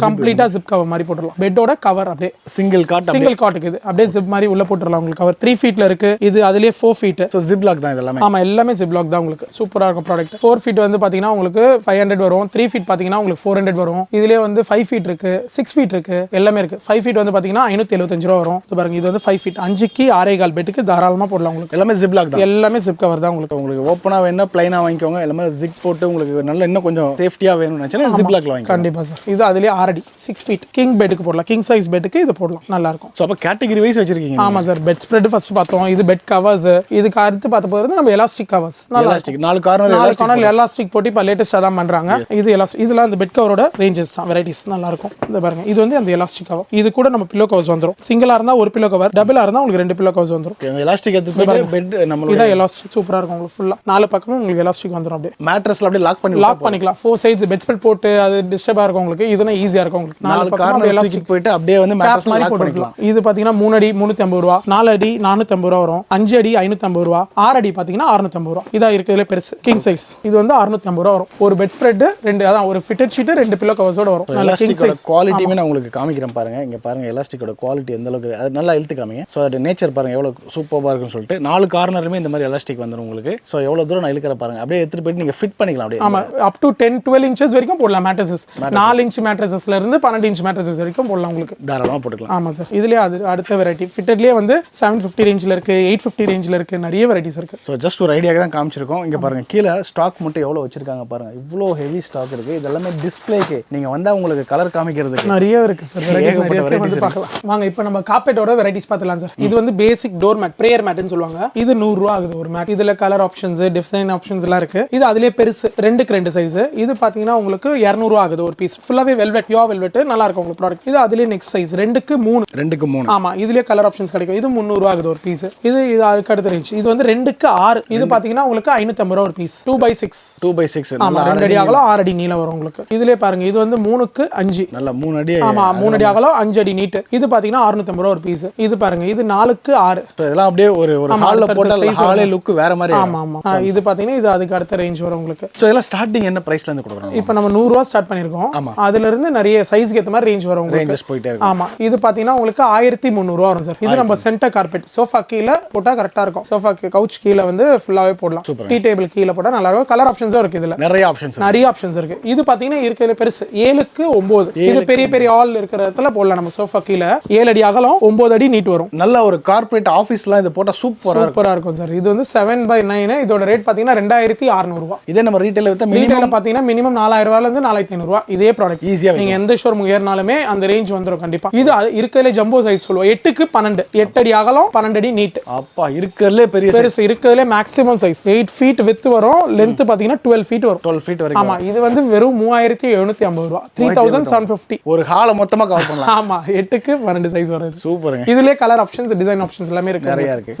கம்ப்ளீட்டா ஜிப் கவர் மாதிரி போட்டுறலாம். பெட்டோட கவர் அப்படியே சிங்கிள் காட்டுக்கு. இது அப்படியே ஜிப் மாதிரி உள்ள போட்டுறலாம் உங்களுக்கு. கவர் 3 ஃபீட்ல இருக்கு. இது அதுலயே 4 ஃபீட். சோ ஜிப் லாக் தான் இதெல்லாம். ஆமா, எல்லாமே ஜிப் லாக் தான் உங்களுக்கு. சூப்பரா இருக்கும் ப்ராடக்ட். 4 ஃபீட் வந்து பாத்தீங்கன்னா உங்களுக்கு 500 வரும். 3 ஃபீட் பாத்தீங்கன்னா உங்களுக்கு 400 வரும். இதுலயே வந்து 5 ஃபீட் இருக்கு, 6 ஃபீட் இருக்கு, எல்லாமே இருக்கு. 5 ஃபீட் வந்து பாத்தீங்கன்னா 575 ரூபாய் வரும். இது பாருங்க, இது வந்து 5 ஃபீட். பெட் 5க்கு 6.25 பெட்டுக்கு தாராளமா போடலாம் உங்களுக்கு. எல்லாமே ஜிப்லாக் தான், எல்லாமே ஜிப் கவர் தான் உங்களுக்கு. உங்களுக்கு ஓப்பனா வேணா பிளைனா வாங்கிக்கோங்க, எல்லாமே ஜிப் போட்டு உங்களுக்கு நல்ல இன்னும் கொஞ்சம் சேஃப்டியா வேணும்னு நினைச்சா ஜிப்லாக்ல வாங்கிக்கோங்க. கண்டிப்பா சார். இது அதுலயே 6 அடி 6 ஃபீட் கிங் பெட்டுக்கு போடலாம், கிங் சைஸ் பெட்டுக்கு இது போடலாம், நல்லா இருக்கும். சோ அப்ப கேட்டகரி வைஸ் வச்சிருக்கீங்க. ஆமா சார். பெட் ஸ்ப்ரெட் ஃபர்ஸ்ட் பார்த்தோம், இது பெட் கவர்ஸ். இதுக்கு அடுத்து பார்த்த போறது நம்ம elastic covers. Elastic 4 corner elastic போட்டு இப்ப லேட்டஸ்டா தான் பண்றாங்க. இது எலாஸ்டிக், இதெல்லாம் அந்த பெட் கவரோட ரேஞ்சஸ் தான், வெரைட்டிஸ் நல்லா இருக்கும். இந்த பாருங்க, இது வந்து அந்த எலாஸ்டிக் கவர். இது கூட நம்ம பில்லோ கவர்ஸ் வந்துரும். சிங்கிளா இருந்தா ஒரு பில்லோ கவர், டபுளா இருந்தா உங்களுக்கு 2 பில்லோ கவர்ஸ் வந்துரும். எலாஸ்டிக் எடுத்து பெட் நம்ம இதான் எலாஸ்டிக் சூப்பரா இருக்கும் உங்களுக்கு. ஃபுல்லா 4 பக்கமும் உங்களுக்கு எலாஸ்டிக் வந்துரும். அப்படியே மேட்ரஸ்ல அப்படியே லாக் பண்ணிக்கலாம். 4 சைட்ஸ் பெட் ஸ்ப்ரெட் போட்டு அது டிஸ்டர்பா இருக்கும் உங்களுக்கு. இதுனா ஈஸியா இருக்கும் உங்களுக்கு. 4 கார்னர் எலாஸ்டிக் போயிட்டு அப்படியே வந்து மேட்ரஸ் மாதிரி போட்டுக்கலாம். இது பாத்தீங்கன்னா 3 அடி 350 ரூபா, 4 அடி 450 ரூபா வரும், 5 அடி 550 ரூபா, 6 அடி பாத்தீங்கன்னா 650 ரூபா. இதா இருக்குதுல பெருசு கிங் சைஸ். இது வந்து 650 ரூபா வரும். ஒரு பெட் ஸ்ப்ரெட் 2, அதான் ஒரு ஃபிட்டட் ஷீட் 2 பில்லோ கவர்ஸோட வரும். நல்ல கிங் சைஸ். குவாலிட்டியுமே நான் உங்களுக்கு காமிக்கிறேன் பாருங்க. இங்க பாருங்க எலாஸ்டிக்கோட குவாலிட்டி எந்த அளவுக்கு, அது நல்லா இழுத்து காமிங்க. சோ அது நேச்சர் பாருங்க எவ்வளவு சூப்பரா இருக்குன்னு சொல்லிட்டு 4 கார்னருமே இந்த மாதிரி எலாஸ்டிக் வந்துரும் உங்களுக்கு. சோ எவ்வளவு தூரம் நான் இழுக்கிற பாருங்க. அப்படியே எடுத்து போயிட்டு நீங்க ஃபிட் பண்ணிக்கலாம் அப்படியே. ஆமா, அப் டு 10-12 இன்ச்சஸ் வரைக்கும் போடலாம் மேட்ரஸஸ். 4 இன்ச் மேட்ரஸஸ்ல இருந்து 12 இன்ச் மேட்ரஸஸ் வரைக்கும் போடலாம் உங்களுக்கு. தாராளமா போட்டுக்கலாம். ஆமா சார். இதுலயே அடுத்த வெரைட்டி ஃபிட்டட்லயே வந்து 750 ரேஞ்சில இருக்கு, 850 ரேஞ்சில இருக்கு, நிறைய வெரைட்டிஸ் இருக்கு. சோ ஜஸ்ட் ஒரு ஐடியாக்கு தான் காமிச்சிருக்கோம். இங்க பாருங்க கீழ ஸ்டாக் மட்டும் எவ்வளவு வச்சிருக்காங்க பாருங்க. இவ்ளோ ஹெவி ஸ்டாக் இருக்கு. இதெல்லாம் டிஸ்ப்ளேக்கு நீங்க வந்தா உங்களுக்கு கலர் காமிக்கிறதுக்கு நிறைய இருக்கு சார். வெரைட்டிஸ் நிறைய இருக்கு, வந்து பார்க்கலாம். வாங்க இப்போ நம்ம கார்பெட்டோட வெரைட்டிஸ் பார்த்தலாம் சார். இது வந்து பேசிக் டோர் மேட், பிரேயர் மேட்னு சொல்லுவாங்க. இது 100 ரூபா ஆகுது ஒரு மேட். இதுல கலர் ஆப்ஷன்ஸ், டிசைன் ஆப்ஷன்ஸ் எல்லாம் இருக்கு. இது அதுலயே பெருசு 2க்கு 2 சைஸ். இது பாத்தீங்கன்னா உங்களுக்கு 200 ரூபா ஆகுது ஒரு பீஸ். ஃபுல்லாவே வெல்வெட், பியூர் வெல்வெட், நல்லா இருக்கும் உங்களுக்கு ப்ராடக்ட். இது அதுலயே நெக்ஸ்ட் சைஸ் 2க்கு 3. ஆமா, இதுலயே கலர் ஆப்ஷன்ஸ் கிடைக்கும். இது 300 ரூபா ஆகுது ஒரு பீஸ். இது அதுக்கு அடுத்த ரேஞ்ச். இது வந்து 2க்கு 6. இது பாத்தீங்கன்னா உங்களுக்கு 550 ரூபா ஒரு பீஸ். 2x6. ஆமா, 2 அடி அகலம் 6 அடி நீளம் வரும் உங்களுக்கு. இதுலயே பாருங்க, இது வந்து 3க்கு 5. நல்ல 3 அடி. ஆமா, 3 அடி அகலம் 5 அடி நீட். இது பாத்தீங்கன்னா 650 ரூபா ஒரு பீஸ். இது பாருங்க, இது 4க்கு 6. இதெல்லாம் அப்படியே ஒரு ஹால்ல போட்டா ஹாலே லுக் வேற மாதிரி. ஆமா ஆமா. இது பாத்தீங்கன்னா இது அதுக்கு அடுத்த ரேஞ்ச் வரும் உங்களுக்கு. சோ இதெல்லாம் ஸ்டார்டிங் என்ன பிரைஸ்ல இருந்து கொடுக்குறாங்க? இப்போ நம்ம 100 ரூபா ஸ்டார்ட் பண்ணிருக்கோம். அதுல இருந்து நிறைய சைஸ்க்கு ஏத்த மாதிரி ரேஞ்ச் வரும் உங்களுக்கு. ரேஞ்சஸ் போயிட்டே இருக்கு. ஆமா, இது பாத்தீங்கன்னா உங்களுக்கு 1300 ரூபா வரும் சார். இது நம்ம சென்டர் கார்பெட், சோஃபா கீழ போட்டா கரெக்ட்டா இருக்கும். சோஃபா கவுச் கீழ வந்து ஃபுல்லாவே போடலாம். டீ டேபிள் கீழ போட்டா நல்லா இருக்கும். கலர் ஆப்ஷன்ஸும் இருக்கு. இதுல நிறைய ஆப்ஷன்ஸ் இருக்கு. இது பாத்தீங்கன்னா இருக்கிறதுல பெருசு 7க்கு 9. இது பெரிய பெரிய ஹால் இருக்கிற இடத்துல போடலாம் நம்ம. சோஃபா கீழ 7 அடி அகலம் 9 அடி நீட் வரும். நல்ல ஒரு கார்ப்பரேட் ஆபீஸ்லாம் இது போட்டா சூப்பரா இருக்கும் சார். இது வந்து 7/9. இதோட ரேட் பாத்தீங்கன்னா 2600 ரூபாய். இதே நம்ம ரீட்டைல வித்தா மினிமம் பாத்தீங்கன்னா மினிமம் 4000 ரூபாயில இருந்து 4500 ரூபாய். இதே ப்ராடக்ட் ஈஸியா நீங்க எந்த ஷோரூம் ஏறினாலுமே அந்த ரேஞ்ச் வந்துரும் கண்டிப்பா. இது இருக்கிறதுல ஜம்போ சைஸ் சொல்லுவோம். 8க்கு 12. 8 அடி அகலம் 12 அடி நீட். அப்பா, இருக்கிறதுல பெருசு. இருக்கிறதுல மேக்ஸிமம் சைஸ் 8 ஃபீட் வித் வரும். லென்த் பாத்தீங்கன்னா 12 ஃபீட் வரும். 12 ஃபீட் வரைக்கும். ஆமா, இது வந்து வெறும் 3750 ரூபாய். 3750. ஒரு ஹால மொத்தமா கவர் பண்ணலாம். ஆமா, 8க்கு 12 சைஸ் வருது. சூப்பருங்க. இதுலயே கலர் ஆப்ஷன்ஸ், டிசைன் ஆப்ஷன்ஸ் எல்லாமே இருக்கு.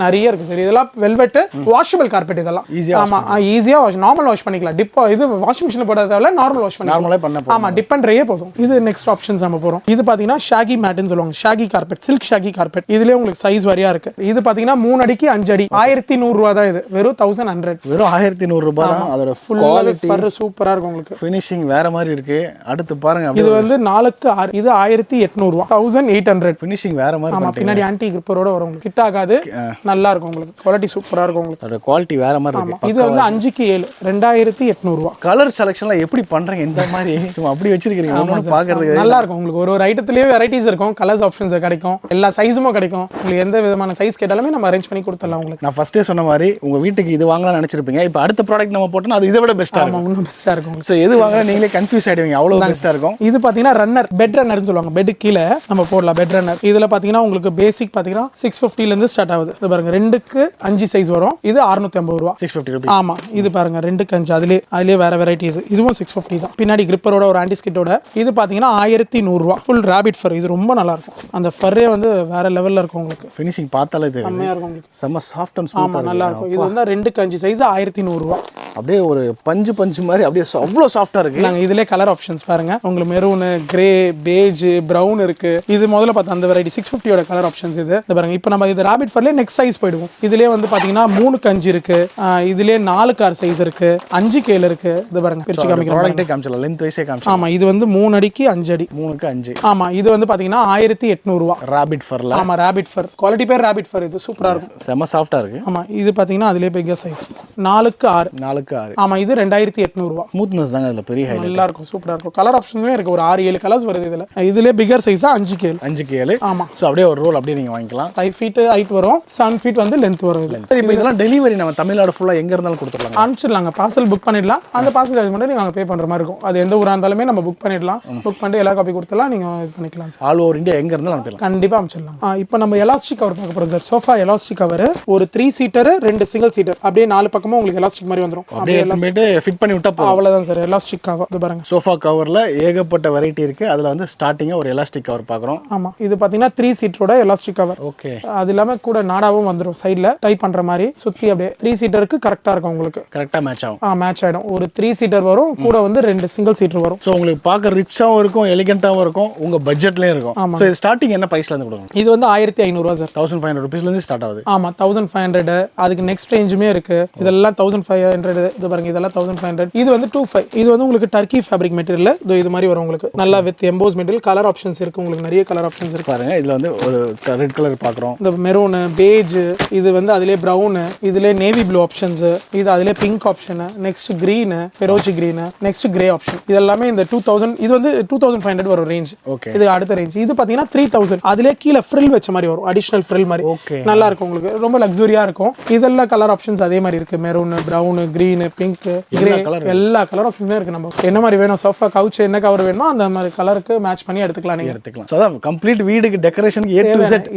நிறைய இருக்கு சார். இதெல்லாம் வெல்வெட், வாஷபிள் கார்பெட். இதெல்லாம் ஆமா, ஈஸியா நார்மல் வாஷ் பண்ணிக்கலாம். டிப் இது வாஷிங் மிஷின்ல போடுறதால நார்மல் வாஷ் பண்ணிக்கலாம். நார்மலா பண்ண. ஆமா, டிப் பண்றே போதும். இது நெக்ஸ்ட் ஆப்ஷன்ஸ் நம்ம போறோம். இது பாத்தீங்கன்னா ஷாகி மேட்னு சொல்லுவாங்க. Shaggy carpet, silk shaggy carpet. இதுலயே உங்களுக்கு சைஸ் வரியா இருக்கு. இது பாத்தீங்கன்னா 3 அடிக்கு 5 அடி 1100 ரூபாய் தான். இது வெறும் 1100. வெறும் 1100 ரூபாய் தான். அதோட குவாலிட்டி சூப்பரா இருக்கும் உங்களுக்கு. ஃபினிஷிங் வேற மாதிரி இருக்கு. அடுத்து பாருங்க, இது வந்து 4க்கு 6. இது 1800 ரூபாய். 1800. ஃபினிஷிங் வேற மாதிரி. ஆமா, பின்னாடி ஆன்டி கிரிப்பரோட வரும் உங்களுக்கு. கிட் ஆகாது, நல்லா இருக்கும் உங்களுக்கு. குவாலிட்டி சூப்பரா இருக்கும் உங்களுக்கு. அதோட குவாலிட்டி வேற மாதிரி இருக்கு. இது வந்து 5க்கு 7. 2800 ரூபாய். கலர் செலக்ஷன்ல எப்படி பண்றீங்க? இந்த மாதிரி சும்மா அப்படி வச்சிருக்கீங்க. ஒவ்வொரு பாக்குறதுக்கு நல்லா இருக்கும் உங்களுக்கு. ஒரு ஐட்டத்திலேயே வெரைட்டிஸ் இருக்கும். கலர்ஸ் ஆப்ஷன்ஸ் கிடைக்கும். எல்லா சைஸும் கிடைக்கும். உங்களுக்கு எந்த விதமான சைஸ் கேட்டாலுமே நம்ம அரேஞ்ச் பண்ணி கொடுத்துடலாம் உங்களுக்கு. நான் ஃபர்ஸ்டே சொன்ன மாதிரி உங்க வீட்டுக்கு இது வாங்கலாம்னு நினைச்சிருப்பீங்க. இப்போ அடுத்த ப்ராடக்ட் நம்ம போட்டோம்னா அது இதை விட பெஸ்டா இருக்கும். இன்னும் பெஸ்டா இருக்கும். சோ எது வாங்கலாம் நீங்களே கன்ஃபியூஸ் ஆயிடுவீங்க. அவ்வளவு பெஸ்டா இருக்கும். இது பாத்தீங்கன்னா ரன்னர், பெட் ரன்னர்னு சொல்லுவாங்க. பெட் கீழ நம்ம போடலாம் பெட் ரன்னர். இதுல பாத்தீங்கன்னா உங்களுக்கு பேசிக் பாத்தீங்கன்னா 650 ல இருந்து ஸ்டார்ட் ஆகுது. இது பாருங்க 2க்கு 5 சைஸ் வரும். இது 650 ரூபாய். 650 ரூபாய். ஆமா, இது பாருங்க 2க்கு 5. அதுலயே வேற வெரைட்டிஸ். இதுவும் 650 தான். பின்னாடி கிரிப்பரோட ஒரு ஆன்டி ஸ்கிட்டோட. இது பாத்தீங்கன்னா 1100 ரூபாய். ஃபுல் ராபிட் ஃபர். இது ரொம்ப நல்லா இருக்கும். அந்த ஃபர்ரே வந்து வேற லெவல்ல இருக்கும் உங்களுக்கு. ஃபினிஷிங் பார்த்தாலே தெரியும். செம்மையா இருக்கும் உங்களுக்கு. செம்ம சாஃப்ட் அண்ட் ஸ்மூத்தா நல்லா இருக்கும். இது வந்து 2க்கு 5 சைஸ் 1100 ரூபாய். அப்படியே ஒரு பஞ்சு மாதிரி அப்படியே அவ்வளவு சாஃப்ட்டா இருக்கு. நாங்க இதுலயே கலர் ஆப்ஷன்ஸ் பாருங்க. உங்களுக்கு மெரூன், கிரே, பேஜ், பிரவுன் இருக்கு. இது முதல்ல பார்த்த அந்த வெரைட்டி 650 ஓட கலர் ஆப்ஷன்ஸ் இது. பாருங்க, இப்போ நம்ம இது ராபிட் ஃபர்ல நெக்ஸ்ட் சைஸ் போயிடுவோம். இதுலயே வந்து பாத்தீங்கன்னா 3க்கு 5 இருக்கு. இதுலயே 4க்கு 6 சைஸ் இருக்கு. 5க்கு 7 இருக்கு. இது பாருங்க, பிரிச்சு காமிக்கிறேன். ப்ராடக்ட்டே காமிச்சலாம். லெந்த் வைஸே காமிச்சலாம். ஆமா, இது வந்து 3 அடிக்கு 5 அடி. 3க்கு 5. ஆமா, இது வந்து பாத்தீங்கன்னா 1800 ரூபாய். ராபிட் ஃபர்ல. ஆமா, ராபிட் ஃபர். குவாலிட்டி பேர் ராபிட் ஃபர். இது சூப்பரா இருக்கும். செம சாஃப்ட்டா இருக்கு. ஆமா, இது பாத்தீங்கன்னா அதுலயே பெரிய சைஸ் 4க்கு 6. 4க்கு 6. ஆமா இது 2800 ரூபா. ஸ்மூத்னஸ் தாங்க அதுல பெரிய ஹைலைட். நல்லா இருக்கும், சூப்பரா இருக்கும். கலர் ஆப்ஷனுமே இருக்கு, ஒரு 6-7 கலர்ஸ் வருது இதுல. இதுல பிகர் சைஸ் 5க்கு 7. 5க்கு 7. ஆமா. சோ அப்படியே ஒரு ரோல் அப்படியே நீங்க வாங்கிக்கலாம். 5 ஃபீட் ஹைட் வரும், 7 ஃபீட் வந்து லென்த் வரும் இது. சரி, இப்போ இதெல்லாம் டெலிவரி நம்ம தமிழ்நாடு ஃபுல்லா எங்க இருந்தாலும் கொடுத்துடலாம். அனுப்பிச்சிடலாங்க, பார்சல் புக் பண்ணிடலாம். அந்த பார்சல் சார்ஜ் மட்டும் நீங்க பே பண்ற மாதிரி இருக்கும். அது எந்த ஊரா இருந்தாலுமே நம்ம புக் பண்ணிடலாம். புக் பண்ணிட்டு எல்லா காப்பி கொடுத்தலாம், நீங்க இது பண்ணிக்கலாம் சார். ஆல் ஓவர் இந்தியா எங்க இருந்தாலும் அனுப்பலாம். கண்டிப்பா அனுப்பிச்சிடலாம். இப்போ நம்ம எலாஸ்டிக் கவர் பார்க்க போறோம் சார். சோஃபா எலாஸ்டிக் கவர், ஒரு 3 சீட்டர் 2 சிங்கிள் சீட்டர், அப்படியே 4 பக்கமும் உங்களுக்கு எலாஸ்டிக் மாதிரி வந்துரும். அப்படியே எடுத்துட்டு ஃபிட் பண்ணி விட்டா போதும். அவ்வளவுதான் சார் எலாஸ்டிக் கவர். இது பாருங்க, சோஃபா கவர்ல ஏகப்பட்ட வெரைட்டி இருக்கு. அதுல வந்து ஸ்டார்டிங்கா ஒரு எலாஸ்டிக் கவர் பார்க்குறோம். ஆமா, இது பாத்தீங்கன்னா 3 சீட்டரோட எலாஸ்டிக் கவர். ஓகே. அது இல்லாம கூட நாடாவும் வந்துரும், சைடுல டைப் பண்ற மாதிரி சுத்தி அப்படியே 3 சீட்டருக்கு கரெக்டா இருக்கும் உங்களுக்கு. கரெக்டா மேட்ச் ஆகும். மேட்ச் ஆயிடும். ஒரு 3 சீட்டர் வரும், கூட வந்து 2 சிங்கிள் சீட்டர் வரும். ஸோ உங்களுக்கு பார்க்க ரிச்சாகவும் இருக்கும், எலிகென்ட்டாகவும் இருக்கும், உங்க பட்ஜெட்லயும் இருக்கும். ஸோ இது ஸ்டார்டிங் என்ன பிரைஸ்ல இருந்து கொடுக்கும்? இது வந்து 1500 ரூபா சார். 1500 ருபீஸ்ல இருந்து ஸ்டார்ட் ஆகுது. ஆமா, 1500. அதுக்கு நெக்ஸ்ட் ரேஞ்சுமே இருக்கு. இதெல்லாம் 1500. இது பாருங்க, இதெல்லாம் 1500. இது வந்து 25. இது வந்து உங்களுக்கு டர்க்கி ஃபேப்ரிக் மெட்டீரியல். இது மாதிரி வரும் உங்களுக்கு, நல்லா with EMBOSS material. Colour options இருக்கு, உங்களுக்கு நிறைய கலர் ஆப்ஷன்ஸ் இருக்கு. பாருங்க, இதுல வந்து ஒரு ரெட் கலர் பார்க்குறோம், இந்த மெரூன், பேஜ், இது வந்து அதிலே ப்ரௌன், இதுல நேவி ப்ளூ ஆப்ஷன்ஸ், இது அதிலே பிங்க் ஆப்ஷன், நெக்ஸ்ட் கிரீன், ஃபெரோஜி கிரீன், நெக்ஸ்ட் கிரே ஆப்ஷன். இதெல்லாமே இந்த 2000. இது வந்து 2500 வரும் ரேஞ்ச். ஓகே. இது அடுத்த ரேஞ்ச். இது பாத்தீங்கன்னா 3000. அதிலே கீழே ஃப்ரில் வச்ச மாதிரி வரும், அடிஷனல் ஃப்ரில் மாதிரி. ஓகே. நல்லா இருக்கும் உங்களுக்கு, ரொம்ப லக்ஸூரியா இருக்கும். இதெல்லாம் கலர் ஆப்ஷன்ஸ் அதே மாதிரி இருக்கு, maroon, brown, green, pink, grey, எல்லா கலர் ஆப்ஷனுமே இருக்கு. நம்ம என்ன மாதிரி வேணும், சோஃபா கவுச் என்ன கவர் வேணுமோ அந்த மாதிரி கலருக்கு மேட்ச் பண்ணி எடுத்துக்கலாம் நீங்க. எடுத்துக்கலாம். ஸோ அதான் கம்ப்ளீட் வீடுக்கு டெக்கரேஷனுக்கு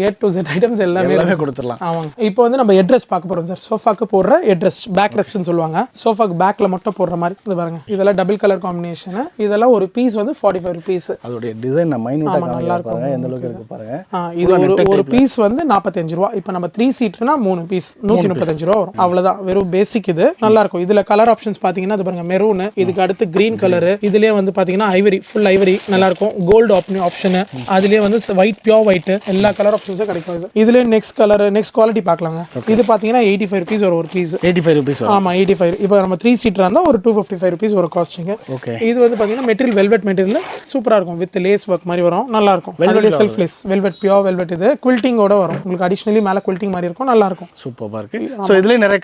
A to Z ஐட்டம்ஸ் எல்லாமே கொடுத்துடலாம். ஆமாங்க. இப்போ வந்து நம்ம ஹெட்ரெஸ்ட் பார்க்க போறோம் சார். சோஃபாக்கு போடுற ஹெட்ரெஸ்ட், பேக் ரெஸ்ட்னு சொல்லுவாங்க. சோஃபாக்கு பேக்ல மட்டும் போடுற மாதிரி. இது பாருங்க, இதெல்லாம் டபுள் கலர் காம்பினேஷன். இதெல்லாம் ஒரு பீஸ் வந்து 45 rupees. அதோட டிசைன் மைனூட்டா நல்லா பாருங்க, எந்த அளவுக்கு இருக்கு பாருங்க. இது ஒரு பீஸ் வந்து 45 ரூபா. இப்போ நம்ம 3 சீட்னா 3 பீஸ் 135 ரூபா வரும். அவ்வளவுதான், வெறும் பேசிக். இது நல்லா இருக்கும். இதுல கலர் ஆப்ஷன்ஸ் பாத்தீங்கன்னா இது பாருங்க, மெரூன், இதுக்கு அடுத்து கிரீன் கலர், இதுலயே வந்து பாத்தீங்கன்னா ஐவரி, ஃபுல் ஐவரி நல்லா இருக்கும். கோல்டு ஆப்ஷன், அதுலயே வந்து ஒயிட், பியூர் ஒயிட், எல்லா கலர் ஆப்ஷன்ஸும் கிடைக்கும். இதுல நெக்ஸ்ட் கலர், நெக்ஸ்ட் குவாலிட்டி பார்க்கலாங்க. இது பாத்தீங்கன்னா 85 rupees வரும் ஒரு பீஸ். 85 rupees. ஆமா, 85. இப்போ நம்ம 3 சீட்டரா இருந்தா ஒரு 255 rupees வரும் காஸ்டிங். ஓகே. இது வந்து பாத்தீங்கன்னா மெட்டீரியல் வெல்வெட் மெட்டீரியல், சூப்பரா இருக்கும். வித் லேஸ் ஒர்க் மாதிரி வரும், நல்லா இருக்கும். அதுல self lace velvet, pure velvet. இது குவில்டிங்கோட வரும் உங்களுக்கு, அடிஷனலி மேல குவில்டிங் மாதிரி இருக்கும், நல்லா இருக்கும். சூப்பரா இருக்கு. சோ இதுலயே நிறைய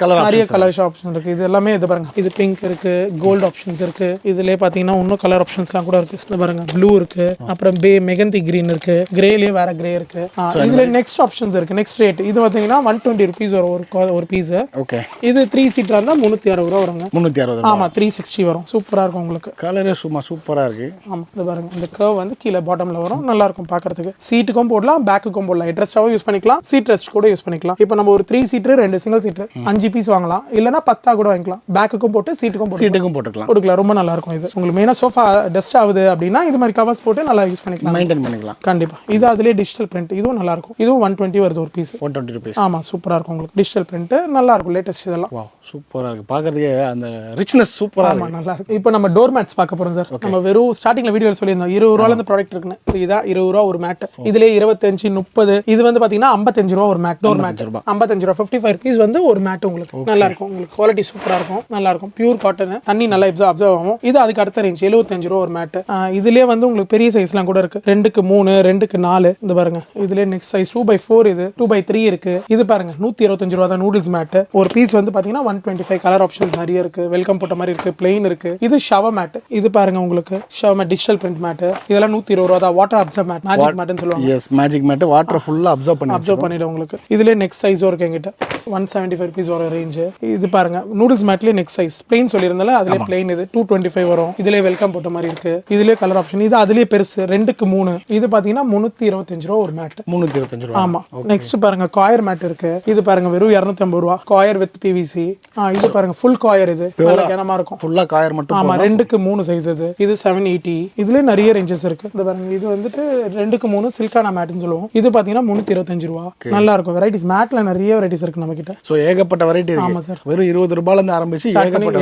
கலர் ஆப்ஷன் இருக்கு. இது எல்லாமே இது பாருங்க, இது பிங்க் இருக்கு, கோல்ட் ஆப்ஷன்ஸ் இருக்கு. இதுலயே பாத்தீங்கன்னா இன்னும் கலர் ஆப்ஷன்ஸ்லாம் கூட இருக்கு. இது பாருங்க, ப்ளூ இருக்கு, அப்புறம் மெகந்தி கிரீன் இருக்கு, கிரேலயே வேற கிரே இருக்கு. இதுல நெக்ஸ்ட் ஆப்ஷன்ஸ் இருக்கு. நெக்ஸ்ட் ரேட் இது பாத்தீங்கன்னா 120 rupees வரும் ஒரு பீஸ். ஓகே. இது 3 சீட்டரா இருந்தா 360 ரூபா வருங்க. 360. ஆமா, 360 வரும். சூப்பரா இருக்கும் உங்களுக்கு. கலரே சூப்பரா இருக்கு. ஆமா, இது பாருங்க, இந்த கர்வ் வந்து கீழ பாட்டம்ல வரும், நல்லா இருக்கும் பார்க்கிறதுக்கு. சீட்டுக்கும் போடலாம், பேக்குக்கும் போடலாம். ஹெட்ரெஸ்டாவும் யூஸ் பண்ணிக்கலாம், சீட் ரெஸ்ட் கூட யூஸ் பண்ணிக்கலாம். இப்போ நம்ம ஒரு 3 சீட்டர் 2 சிங்கிள் சீட்டர் 5 பீஸ் வாங்கலாம், இல்லனா 10 கூட வாங்கிக்கலாம். பேக்குக்கும் போட்டு சீட்டுக்கும் போட்டுக்கலாம். ரொம்ப நல்லா இருக்கும். இது உங்களுக்கு மெயினா சோஃபா டஸ்ட் ஆகுது அப்படின்னா இது மாதிரி கவர்ஸ் போட்டு நல்லா யூஸ் பண்ணிக்கலாம், மெயின்டைன் பண்ணிக்கலாம். கண்டிப்பா. இது அதுலயே டிஜிட்டல் பிரிண்ட், இதுவும் நல்லா இருக்கும். இதுவும் 120 வருது ஒரு பீஸ். 120 rupees. ஆமா, சூப்பரா இருக்கும் உங்களுக்கு. டிஜிட்டல் பிரிண்ட் நல்லா இருக்கும், லேட்டஸ்ட் இதெல்லாம். வாவ், சூப்பரா இருக்கு பார்க்கிறதுக்கே, அந்த ரிச்னஸ் சூப்பரா இருக்கு. நல்லா இருக்கு. இப்போ நம்ம டோர் மேட்ஸ் பார்க்க போறோம் சார். நம்ம வெறும் ஸ்டார்டிங்ல வீடியோல சொல்லியிருந்தோம் 20 ரூபாயில இருந்து ப்ராடக்ட் இருக்குன்னு. இதா 20 ரூபா ஒரு மேட். இதுலயே 25, 30. இது வந்து பாத்தீங்கன்னா 55 ரூபா ஒரு மேட். டோர் மேட் 55 ரூபா, 55 rupees வந்து ஒரு மேட் உங்களுக்கு. நல்லா இருக்கும் உங்களுக்கு, குவாலிட்டி சூப்பரா இருக்கும், நல்லா இருக்கும். பியூர் காட்டன், தண்ணி நல்லா அப்சர்வ் ஆகும். இது அதுக்கு அடுத்த ரேஞ்ச் 75 ரூபா ஒரு மேட். இதுலயே வந்து உங்களுக்கு பெரிய சைஸ்லாம் கூட இருக்கு, 2க்கு 3, 2க்கு 4. இந்த பாருங்க, இதுலயே நெக்ஸ்ட் சைஸ் 2x4, இது 2x3 இருக்கு. இது பாருங்க 125 ரூபா தான் நூடுல்ஸ் மேட். ஒரு பீஸ் வந்து பாத்தீங்கன்னா 125. கலர் ஆப்ஷன் நிறைய இருக்கு, வெல்கம் போட்ட மாதிரி இருக்கு, பிளெயின் இருக்கு. இது ஷவர் மேட். இது பாருங்க உங்களுக்கு shower mat, digital print mat. இதெல்லாம் 120 ரூபா தான். வாட்டர் அப்சர்வ் மேட், மேஜிக் மேட்னு சொல்லுவாங்க. Yes, magic mat. வாட்டர் ஃபுல்லா அப்சர்வ் பண்ணிடும் உங்களுக்கு. இதுல நெக்ஸ்ட் சைஸ் இருக்கு என்கிட்ட, 175 rupees வர ரேஞ்ச். இது பாருங்க, நூடுல்ஸ் மேட்லயே நெக்ஸ்ட் சைஸ் பிளெயின் சொல்லியிருந்தால அதுல பிளெயின். இது 225 வரும். இதுல வெல்கம் போட்ட மாதிரி இருக்கு. இதுலயே கலர் ஆப்ஷன். இது அதுலயே பெருசு 2க்கு 3. இது பாத்தீங்கன்னா 325 ரூபா ஒரு மேட். 325 ரூபா. ஆமா. நெக்ஸ்ட் பாருங்க, காயர் மேட் இருக்கு. இது பாருங்க வெறும் 250 ரூபா. Coir with PVC. இது பாருங்க ஃபுல் காயர். இது நல்ல கனமா இருக்கும், ஃபுல்லா காயர் மட்டும். ஆமா, 2க்கு 3 சைஸ். இது 780. இதுல நிறைய ரேஞ்சஸ் இருக்கு. இது பாருங்க, இது வந்துட்டு 2க்கு 3 சில்கானா மேட்னு சொல்லுவோம். இது பாத்தீங்கன்னா 325 ரூபா. நல்லா இருக்கும். வெரைட்டிஸ் மேட்ல நிறைய வெரைட்டிஸ் இருக்கு நம்ம கிட்ட. சோ ஏகப்பட்ட வெரைட்டி இருக்கு. ஆமா சார், வெறும் 20 ரூபாயில இருந்து ஆரம்பிச்சு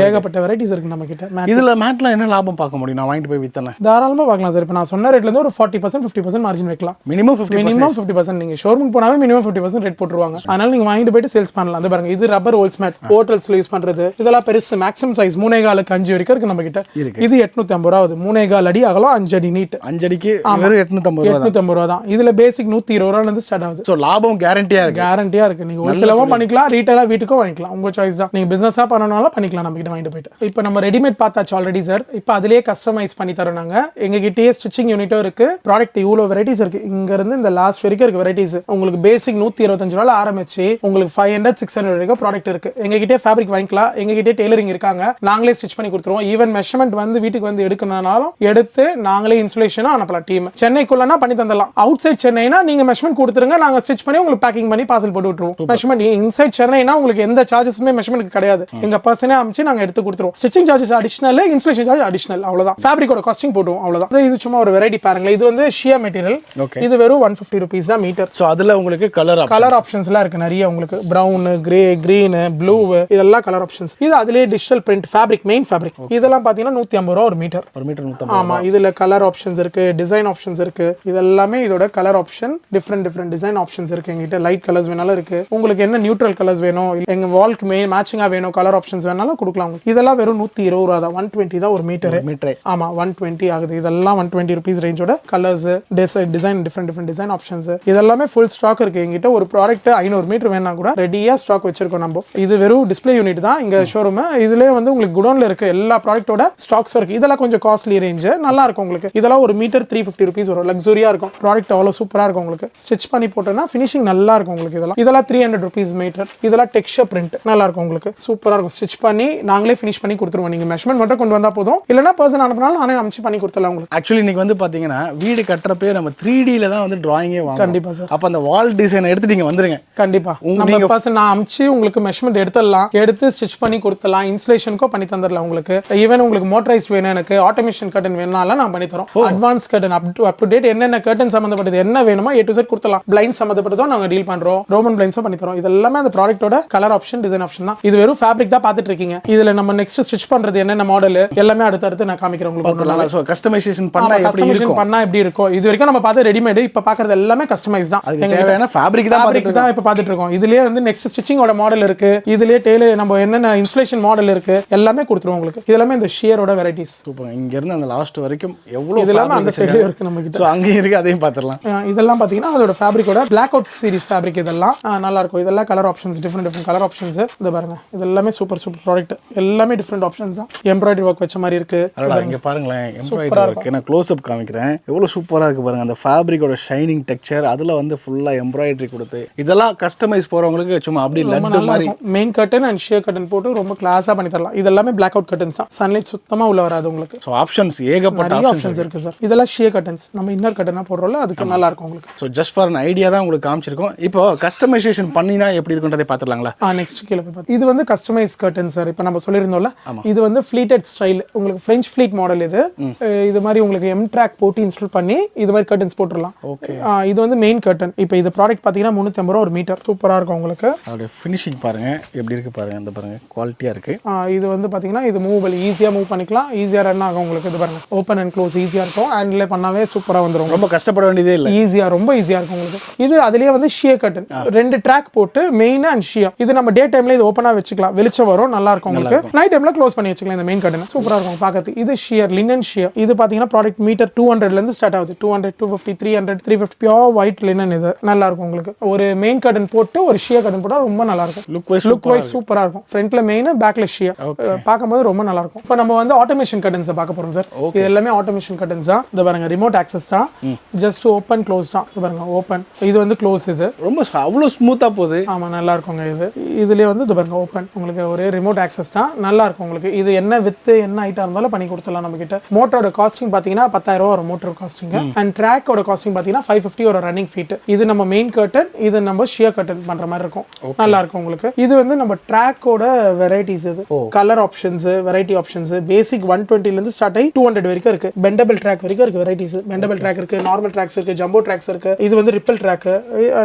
ஏகப்பட்ட வெரைட்டிஸ் இருக்கு நம்ம கிட்ட. இதுல மேட்ல என்ன லாபம் பார்க்க முடியும்? நான் வாங்கிட்டு போய் வித்தனே தாராளமா பார்க்கலாம் சார். இப்போ நான் சொன்ன ரேட்ல இருந்து ஒரு 40% 50% மார்ஜின் வைக்கலாம். மினிமம் 50%. நீங்க ஷோரூம் போனாவே மினிமம் 50% ரேட் போட்டுருவாங்க. அதனால நீங்க வாங்கிட்டு போயிட்டு சேல்ஸ் பண்ணலாம். அது பாருங்க, இது ரப்பர் ஹோல்ஸ் மேட், ஹோட்டல்ஸ்ல யூஸ் பண்றது. இதெல்லாம் பெருசு, மேக்ஸிமம் சைஸ் 3.4க்கு 5 வரைக்கும் இருக்கு நம்ம கிட்ட. இது 850 ரூபா. 3.4 அடி அகலம், 5 அடி நீட். 5 அடிக்கு வெறும் 850 ரூபா தான். இதுல பேசிக் 120 ரூபாயில இருந்து ஸ்டார்ட் ஆகுது. சோ லாபம் கேரண்டியா இருக்கு. நீங்க ஹோல்சேலாவும் பண்ணிக்கலாம், பண்ணிக்கலாம், ரீட்டைலா வீட்டுக்கும் வாங்கிக்கலாம், உங்க சாய்ஸ் தான். நீங்க பிசினஸா பண்ணனால பண்ணிக்கலாம் நம்ம கிட்ட வாங்கிட்டு போயிட்டு. இப்போ நம்ம ரெடிமேட் பார்த்தாச்சு ஆல்ரெடி சார். இப்போ அதிலேயே கஸ்டமைஸ் பண்ணி தரோம் நாங்க. எங்க கிட்டயே ஸ்டிச்சிங் யூனிட்டும் இருக்கு. ப்ராடக்ட் இவ்வளோ வெரைட்டிஸ் இருக்கு. இங்க இருந்து இந்த லாஸ்ட் வரைக்கும் இருக்கு வெரைட்டிஸ். உங்களுக்கு பேசிக் 125 ரூபாயில ஆரம்பிச்சு உங்களுக்கு 500 600 வரைக்கும் ப்ராடக்ட் இருக்கு. எங்க கிட்டே ஃபேப்ரிக் வாங்கிக்கலாம், எங்க கிட்டே டெய்லரிங் இருக்காங்க, நாங்களே ஸ்டிச் பண்ணி கொடுத்துருவோம். ஈவன் மெஷர்மெண்ட் வந்து வீட்டுக்கு வந்து எடுக்கணும்னாலும் எடுத்து நாங்களே இன்சுலேஷனும் அனுப்பலாம். டீம் சென்னைக்குள்ளனா பண்ணி தந்துடலாம். அவுட் சைட் சென்னைனா நீங்க மெஷர்மெண்ட் கொடுத்துருங்க, நாங்க ஸ்டிச் பண்ணி உங்களுக்கு பேக்கிங் பண்ணி பார்சல் போட்டு விட்டுருவோம். மெஷர்மெண்ட் இன்சைட் சென்னைனா உங்களுக்கு எந்த சார்ஜஸுமே மெஷர்மெண்ட் கிடையாது. எங்க பர்சனே அமைச்சு நாங்க எடுத்து கொடுத்துருவோம். Stitching charges additional, insulation charge additional, அவ்வளவுதான். ஃபேப்ரிக்கோட காஸ்டிங் போடுவோம், அவ்வளவுதான். இது சும்மா ஒரு வெரைட்டி பாருங்க. இது வந்து ஷியா மெட்டீரியல். இது வெறும் 150 ரூபீஸ் தான் மீட்டர். சோ அதுல உங்களுக்கு கலர் ஆப்ஷன்ஸ்லாம் இருக்கு நிறைய. உங்களுக்கு பிரவுன், கிரே, கிரீன், ப்ளூ, இதெல்லாம் கலர் ஆப்ஷன்ஸ். இது அதிலே digital print fabric, main fabric. இதெல்லாம் பாத்தீங்கன்னா 150 ரூபாய் ஒரு மீட்டர். 150. ஆமா, இதுல கலர் ஆப்ஷன்ஸ் இருக்கு, டிசைன் ஆப்ஷன்ஸ் இருக்கு. இதெல்லாமே இதோட colour option. Different design options இருக்கு எங்கிட்ட. லைட் கலர்ஸ் வேணாலும் இருக்கு. உங்களுக்கு என்ன நியூட்ரல் கலர்ஸ் வேணும், எங்க வால்க்கு மேட்சிங்கா வேணும், கலர் ஆப்ஷன்ஸ் வேணாலும் கொடுக்கலாம். இதெல்லாம் வெறும் 120 ரூபா தான். 120 தான் ஒரு மீட்டர். ஆமா, 120 ஆகுது. இதெல்லாம் 120 ரூபீஸ் ரேஞ்சோட colours, design, different design options. இதெல்லாமே ஃபுல் ஸ்டாக் இருக்கு எங்கிட்ட. ஒரு ப்ராடக்ட் 500 மீட்டர் வேணா கூட ரெடியா ஸ்டாக் வச்சிருக்கோம் நம்ம. இது வெறும் டிஸ்ப்ளே யூனிட் தான் இங்க ஷோரூம். இதுலயே வந்து உங்களுக்கு குடோன்ல இருக்கு எல்லா ப்ராடக்ட்டோட ஸ்டாக்ஸ் இருக்கு. இதெல்லாம் கொஞ்சம் காஸ்ட்லி ரேஞ்ச், நல்லா இருக்கும் உங்களுக்கு. இதெல்லாம் ஒரு மீட்டர் 350 ரூபீஸ் வரும். லக்ஸரியா இருக்கும் ப்ராடக்ட், அவ்வளவு சூப்பரா இருக்கும் உங்களுக்கு. ஸ்டிச் பண்ணி போட்டோம்னா ஃபினிஷிங் நல்லா இருக்கும் உங்களுக்கு. இதெல்லாம் 300 ரூபீஸ் மீட்டர். இதெல்லாம் டெக்ஸ்சர் பிரிண்ட், நல்லா இருக்கும் உங்களுக்கு. சூப்பரா இருக்கும். ஸ்டிச் பண்ணி நாங்களே ஃபினிஷ் பண்ணி கொடுத்துருவோம். நீங்க மெஷர்மெண்ட் மட்டும் கொண்டு வந்தா போதும், இல்லனா பர்சன் அனுப்புனாலும் நானே அமைச்சு பண்ணி கொடுத்துடலாம் உங்களுக்கு. ஆக்சுவலி இன்னைக்கு வந்து பாத்தீங்கன்னா வீடு கட்டுறப்பே நம்ம 3D ல தான் வந்து டிராயிங்கே வாங்குவோம். கண்டிப்பா சார். அப்ப அந்த வால் டிசைன் எடுத்துட்டீங்க வந்துருங்க. கண்டிப்பா நம்ம பர்சன் நான் அமைச்சு உங்களுக்கு மெஷர்மெண்ட் எடுத்துடலாம், எடுத்து ஸ்டிச் பண்ணி கொடுத்துடலாம், இன்ஸ்டலேஷனுக்கும் பண்ணி தந்துடலாம் உங்களுக்கு. ஈவன் உங்களுக்கு மோட்டரைஸ் வேணும், எனக்கு ஆட்டோமேஷன் கர்டன் வேணாலும் நான் பண்ணி தரோம். Advance curtain up to date என்னென்ன கர்டன் சம்பந்தப்பட்டது என்ன வேணுமோ A to Z கொடுத்துடலாம். பிளைண்ட் சம்பந்தப்பட்டதும் நாங்க டீல் பண்றோம், ரோமன் பிளைண்ட்ஸும் பண்ணி தரோம். இது எல்லாமே அந்த ப்ராடக்ட்டோட கலர் ஆப்ஷன், டிசைன் ஆப்ஷன் தான். இது வெறும் ஃபேப்ரிக் தான் பார்த்துட்டு இருக்கீங்க. இதுல நம்ம நெக்ஸ்ட் ஸ்டிச் பண்றது என்னென்ன மாடல் எல்லாமே அடுத்து நான் காமிக்கிறேன் உங்களுக்கு. சோ கஸ்டமைசேஷன் பண்ணா எப்படி இருக்கும். இது வரைக்கும் நம்ம பார்த்து ரெடிமேட், இப்ப பாக்குறது எல்லாமே கஸ்டமைஸ் தான். எங்க தேவையான ஃபேப்ரிக் தான் இப்ப பார்த்துட்டு இருக்கோம். இதுலயே வந்து நெக்ஸ்ட் ஸ்டிச்சிங்கோட மாடல் இருக்கு. இதுலயே டெய்லர் நம்ம என்னென்ன இன்ஸ்டலேஷன் மாடல் இருக்கு எல்லாமே கொடுத்துருவோம் உங்களுக்கு. இதெல்லாமே இந்த ஷியரோட வெரைட்டிஸ். சூப்பர். இங்க இருந்து அந்த லாஸ்ட் வரைக்கும் எவ்வளவு இதெல்லாம் அந்த சைடுல இருக்கு நம்ம கிட்ட. சோ அங்க இருக்கு, அதையும் பாத்துறலாம். இதெல்லாம் பாத்தீங்கன்னா அதோட ஃபேப்ரிக்கோட பிளாக் அவுட் சீரிஸ் ஃபேப்ரிக். இதெல்லாம் நல்லா இருக்கும். இதெல்லாம் colour options, different colour options. இத பாருங்க, இதெல்லாமே சூப்பர் ப்ராடக்ட். எல்லாமே டிஃபரெண்ட் ஆப்ஷன்ஸ் தான். எம்ப்ராய்டரி ஒர்க் வச்ச மாதிரி இருக்கு. இங்க பாருங்களேன், எம்ப்ராய்டரி ஒர்க். நான் க்ளோஸ் அப் காமிக்கிறேன். எவ்வளவு சூப்பரா இருக்கு பாருங்க. அந்த ஃபேப்ரிக்கோட ஷைனிங் டெக்ஸ்சர், அதுல வந்து ஃபுல்லா எம்ப்ராய்டரி கொடுத்து இதெல்லாம் கஸ்டமைஸ் போறவங்களுக்கு சும்மா அப்படி லட்டு மாதிரி main curtain and shear curtain போட்டு ரொம்ப கிளாஸா பண்ணி தரலாம். இதெல்லாம் பிளாக் அவுட் கர்டன்ஸ் தான். சன்லைட் சுத்தமா உள்ள வராது உங்களுக்கு. சோ ஆப்ஷன்ஸ் ஏகப்பட்ட ஆப்ஷன்ஸ் இருக்கு சார். இதெல்லாம் ஷியர் கர்டன்ஸ். நம்ம இன்னர் கர்டனா போடுறோம்ல, அதுக்கு நல்லா இருக்கும் உங்களுக்கு. So just for an idea தான் உங்களுக்கு காமிச்சிருக்கோம். இப்போ கஸ்டமைசேஷன் பண்ணினா எப்படி இருக்குன்றதை பாத்துறலாங்களா? நெக்ஸ்ட் கீழ போய் பாத்து. இது வந்து கஸ்டமைஸ் கர்டன் சார். இப்போ நம்ம சொல்லிருந்தோம்ல, இது வந்து ஃப்ளீட்டட் ஸ்டைல் உங்களுக்கு. French ஃப்ளீட் மாடல் இது. இது மாதிரி உங்களுக்கு எம் ட்ராக் போட்டு இன்ஸ்டால் பண்ணி இது மாதிரி கர்டன்ஸ் போட்டுறலாம். ஓகே. இது வந்து மெயின் கர்டன். இப்போ இது ப்ராடக்ட் பாத்தீங்கன்னா 350 ரூபாய் ஒரு மீட்டர். சூப்பரா இருக்கும் உங்களுக்கு. அதோட ஃபினிஷிங் பாருங்க எப்படி இருக்கு பாருங்க. இந்த பாருங்க குவாலிட்டியா இருக்கு. இது வந்து பாத்தீங்கன்னா இது மூவபிள், ஈஸியா மூவ் பண்ணிக்கலாம், ஈஸியா ரன் ஆகும் உங்களுக்கு. இது பாருங்க, ஓபன் அண்ட் க்ளோஸ் ஈஸியா இருக்கும். ஹேண்டில் பண்ணாவே சூப்பரா வந்துரும். ரொம்ப கஷ்டப்பட வேண்டியதே இல்ல. ஈஸியா, ரொம்ப ஈஸியா இருக்கும் உங்களுக்கு. இது அதுலயே வந்து ஷியர் கர்டன் 2 ட்ராக் போட்டு மெயின் அண்ட் ஷியர். இது நம்ம டே டைம்ல இது ஓபனா வச்சுக்கலாம், வெளிச்சம் வரும், நல்லா இருக்கும் உங்களுக்கு. நைட் டைம்ல க்ளோஸ் பண்ணி வச்சுக்கலாம் இந்த மெயின் கர்டன். சூப்பரா இருக்கும் பார்க்கிறதுக்கு. இது ஷியர், லினன் ஷியர். இது பாத்தீங்கன்னா ப்ராடக்ட் மீட்டர் 200 ல இருந்து ஸ்டார்ட் ஆகுது. 200, 250, 300, 350 பியூர் ஒயிட் லினன். இது நல்லா இருக்கும் உங்களுக்கு. ஒரு மெயின் கர்டன் போட்டு ஒரு ஷியர் கர்டன் போட்டா ரொம்ப நல்லா இருக்கும். லுக் வைஸ் சூப்பரா இருக்கும். ஃப்ரண்ட்ல மெயின், பேக்ல ஷியர். பாக்கும்போது ரொம்ப நல்லா இருக்கும். இப்போ நம்ம வந்து ஆட்டோமேஷன் கர்டன்ஸ் பார்க்க போறோம் சார். இது எல்லாமே ஆட்டோமேஷன் கர்டன்ஸ் தான். இது பாருங்க, ரிமோட் ஆக்சஸ் தான். ஜஸ்ட் ஓபன் க்ளோஸ் தான். இது பாருங்க, ஓபன். இது வந்து க்ளோஸ். இது ரொம்ப அவ்வளவு ஸ்மூத்தா போகுது. ஆமா, நல்லா இருக்குங்க. இதுலயே வந்து இது பாருங்க, ஓபன். உங்களுக்கு ஒரு ரிமோட் ஆக்சஸ் தான். நல்லா இருக்கும் உங்களுக்கு. இது என்ன வித் என்ன ஐட்டம் இருந்தாலும் பண்ணி கொடுத்துடலாம் நம்ம கிட்ட. மோட்டரோட காஸ்டிங் பாத்தீங்கன்னா 10,000 ரூபாய் வரும் மோட்டர் காஸ்டிங். அண்ட் ட்ராக்கோட காஸ்டிங் பாத்தீங்கன்னா 550 ஒரு ரன்னிங் ஃபீட். இது நம்ம மெயின் கர்டன், இது நம்ம ஷியர் கர்டன் பண்ற மாதிரி இருக்கும். நல்லா இருக்கும் உங்களுக்கு. இது வந்து நம்ம ட்ராக்கோட வெரைட்டிஸ். இது கலர் ஆப்ஷன்ஸ், வெரைட்டி ஆப்ஷன்ஸ். பேசிக் 120 ல இருந்து ஸ்டார்ட் ஆகி 200 வரைக்கும் இருக்கு. பெண்டபிள் ட்ராக் வரைக்கும் இருக்கு வெரைட்டிஸ். பெண்டபிள் ட்ராக் இருக்கு, நார்மல் ட்ராக்ஸ் இருக்கு, ஜம்போ ட்ராக்ஸ் இருக்கு. இது வந்து ரிப்பல் ட்ராக்.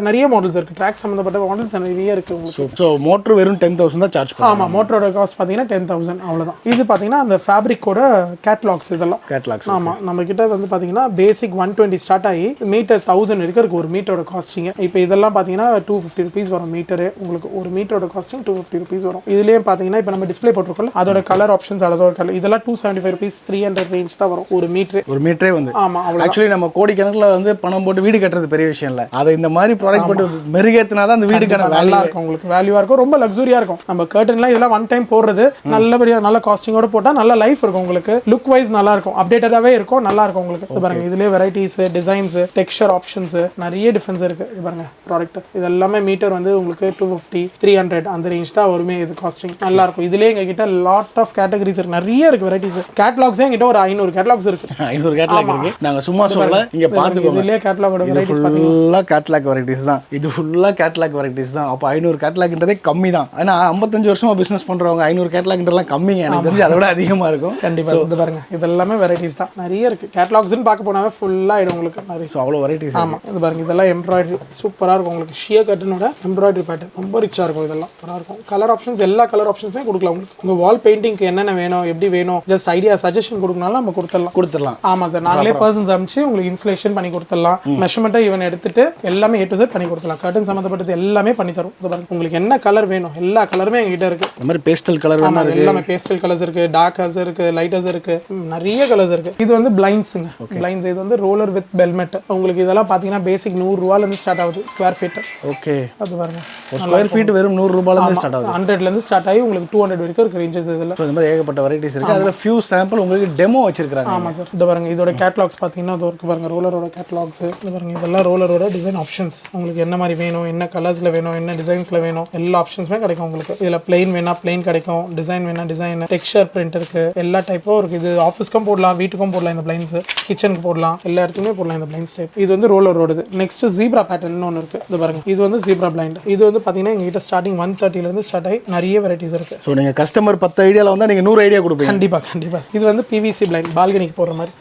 நிறைய மாடல்ஸ் இருக்கு. ட்ராக் சம்பந்தப்பட்ட மாடல்ஸ் நிறைய இருக்கு உங்களுக்கு. சோ மோட்டர் வெறும் 10,000 தான் சார்ஜ் பண்ணுவாங்க. ஆமா, மோட்டரோட காஸ்ட் பாத்தீங்கன்னா 10,000 அவ்வளவுதான். இது பாத்தீங்கன்னா அந்த ஃபேப்ரிக்கோட கேட்டலாக்ஸ். இதெல்லாம் கேட்டலாக்ஸ். ஆமா, நம்ம கிட்ட வந்து பாத்தீங்கன்னா பேசிக் 120 ஸ்டார்ட் ஆகி மீட்டர் 1000 வரைக்கும் இருக்கு ஒரு மீட்டரோட காஸ்டிங். இப்போ இதெல்லாம் பாத்தீங்கன்னா 250 ரூபீஸ் வரும் மீட்டர். உங்களுக்கு ஒரு மீட்டரோட காஸ்டிங் 250 ரூபீஸ் வரும். இதுலயே பாத்தீங்கன்னா இப்போ நம்ம டிஸ்ப்ளே போட்டுருக்கோம், அதோட கலர் ஆப்ஷன்ஸ், அதோட கலர் இதெல்லாம் 275 ரூபீஸ், 300 ரேஞ்ச் தான் வரும் ஒரு மீட்டர். ஒரு மீட்டரே வந்து. ஆமா, அவ்வளவு. ஆக்சுவலி நம்ம கோடி கணக்குல வந்து பணம் போட்டு வீடு கட்டுறது பெரிய விஷயம் இல்ல. அதை இந்த மாதிரி ப்ராடக்ட் போட்டு மெருகேத்தினா தான் அந்த வீடுக்கான நல்லா இருக்கும் உங்களுக்கு, வேல்யூவா இருக்கும், ரொம்ப லக்ஸூரியா இருக்கும். நம்ம கர்டன்லாம் இதெல்லாம் ஒன் டைம் போடுறது, நல்லபடியா நல்ல காஸ்டிங்கோட போட்டா நல்ல லைஃப் இருக்கும் உங்களுக்கு. லுக் வைஸ் நல்லா இருக்கும், அப்டேட்டடாவே இருக்கும், நல்லா இருக்கும் உங்களுக்கு. இது பாருங்க, இதுலயே வெரைட்டிஸ், டிசைன்ஸ், டெக்ஸ்சர் ஆப்ஷன்ஸ் நிறைய டிஃபரன்ஸ் இருக்கு. இது பாருங்க ப்ராடக்ட், இது எல்லாமே மீட்டர் வந்து உங்களுக்கு 250 300 அந்த ரேஞ்ச் தான் வருமே. இது காஸ்டிங் நல்லா இருக்கும். இதுலயே எங்க கிட்ட லாட் ஆஃப் கேட்டகரிஸ் இருக்கு, நிறைய இருக்கு வெரைட்டிஸ். கேட்டலாக்ஸே எங்கிட்ட ஒரு 500 கேட்டலாக்ஸ் இருக்கு. 500 கேட்டலாக் இருக்கு. நாங்க சும்மா சொல்ல, இங்க பாத்துக்கோங்க. இதுலயே கேட்டலாகோட வெரைட்டிஸ் பாத்தீங்கன்னா ஃபுல்லா கேட்டலாக் வெரைட்டிஸ் தான். இது ஃபுல்லா கேட்டலாக் வெரைட்டிஸ் தான். அப்ப 500 கேட்டலாக்ன்றதே கம்மி தான். ஆனா 55 வருஷமா பிசினஸ் பண்றவங்க 500 கேட்டலாக்ன்றலாம் கம்மிங்க. எனக்கு தெரிஞ்சு அதை விட அதிகமா இருக்கும். கண்டிப்பா. இது பாருங்க, இது எல்லாமே வெரைட்டிஸ் தான், நிறைய இருக்கு. கேட்டலாக்ஸ்னு பார்க்க போனாவே ஃபுல்லா ஆயிடும் உங்களுக்கு நிறைய. ஸோ அவ்வளோ வெரைட்டிஸ். ஆமா, இது பாருங்க, இதெல்லாம் எம்ப்ராய்டரி சூப்பரா இருக்கும் உங்களுக்கு. ஷியர் கட்டனோட எம்ப்ராய்டரி பேட்டர்ன் ரொம்ப ரிச்சா இருக்கும். இதெல்லாம் சூப்பரா இருக்கும். கலர் ஆப்ஷன்ஸ், எல்லா கலர் ஆப்ஷன்ஸுமே கொடுக்கலாம் உங்களுக்கு. உங்க வால் பெயிண்டிங்க்கு என்னென்ன வேணும், எப்படி வேணும், ஜஸ்ட் ஐடியா சஜஷன் கொடுக்கனாலும் நம்ம கொடுத்துடலாம். ஆமா சார், நாங்களே பர்சன்ஸ் அனுப்பிச்சு உங்களுக்கு இன்ஸ்டலேஷன் பண்ணி கொடுத்துடலாம். மெஷர்மெண்ட்டை ஈவன் எடுத்துட்டு எல்லாமே A to Z பண்ணி கொடுத்துடலாம். கர்டன் சம்பந்தப்பட்டது எல்லாமே பண்ணி தரும். இது பாருங்க, உங்களுக்கு என்ன கலர் வேணும் எல்லா கலருமே எங்ககிட்ட இருக்கு. இந்த மாதிரி பேஸ்டல் கலர் வேணும், எல்லாமே பேஸ்டல் கலர்ஸ் இருக்கு, டார்க் கலர்ஸ் இருக்கு, லைட் கலர்ஸ் இருக்கு, நிறைய கலர்ஸ் இருக்கு. இது வந்து பிளைண்ட்ஸ்ங்க. பிளைண்ட்ஸ் இது வந்து ரோலர் வித் பெல்மெட். உங்களுக்கு இதெல்லாம் பாத்தீங்கன்னா பேசிக் 100 ரூபாயில இருந்து ஸ்டார்ட் ஆகுது ஸ்கொயர் ஃபீட். ஓகே, அது பாருங்க, ஒரு ஸ்கொயர் ஃபீட் வெறும் 100 ரூபாயில இருந்து ஸ்டார்ட் ஆகுது. 100ல இருந்து ஸ்டார்ட் ஆகி உங்களுக்கு 200 வரைக்கும் இருக்கு ரேஞ்சஸ். இதுல இந்த மாதிரி ஏகப்பட்ட வெரைட்டிஸ் இருக்கு. அதுல ஃபியூ சாம்பிள் உங்களுக்கு டெமோ வச்சிருக்காங்க. ஆமா சார், இது பாருங்க, இதோட கேட்டலாக்ஸ் பாத்தீங்கன்னா இது இருக்கு பாருங்க, ரோலரோட கேட்டலாக்ஸ். இது பாருங்க, இதெல்லாம் ரோலரோட டிசைன் ஆப்ஷன்ஸ். உங்களுக்கு என்ன மாதிரி வேணும், என்ன கலர்ஸ்ல வேணும், என்ன டிசைன்ஸ்ல வேணும், எல்லா ஆப்ஷன்ஸுமே கிடைக்கும் உங்களுக்கு. இதுல பிளைன் வேணா பிளைன் கிடைக்கும், டிசைன் வேணா டிசைன், டெக்ஸ்சர் பிரிண்ட் இருக்கு, எல்லா டைப்பும் இருக்கு. இது ஆஃபீஸ்க்கும் போடலாம், வீட்டுக்கும் போடலாம். இந்த பிளைன்ஸ் கிச்சனுக்கு போடலாம், எல்லா இடத்துக்குமே போடலாம் இந்த பிளைன்ஸ் டைப். இது வந்து ரோலரோடது. நெக்ஸ்ட் ஜீப்ரா பேட்டர்ன் ஒன்று இருக்கு. இது பாருங்க, இது வந்து ஜீப்ரா பிளைண்ட். இது வந்து பாத்தீங்கன்னா எங்ககிட்ட ஸ்டார்டிங் 130ல இருந்து ஸ்டார்ட் ஆகி நிறைய வெரைட்டிஸ் இருக்கு. ஸோ நீங்க கஸ்டமர் 10 ஐடியால வந்தா நீங்க 100 ஐடியா கொடுப்பீங்க. கண்டிப்பா. இது வந்து PVC பிளைண்ட், பால்கனிக்கு போடுற மாதிரி.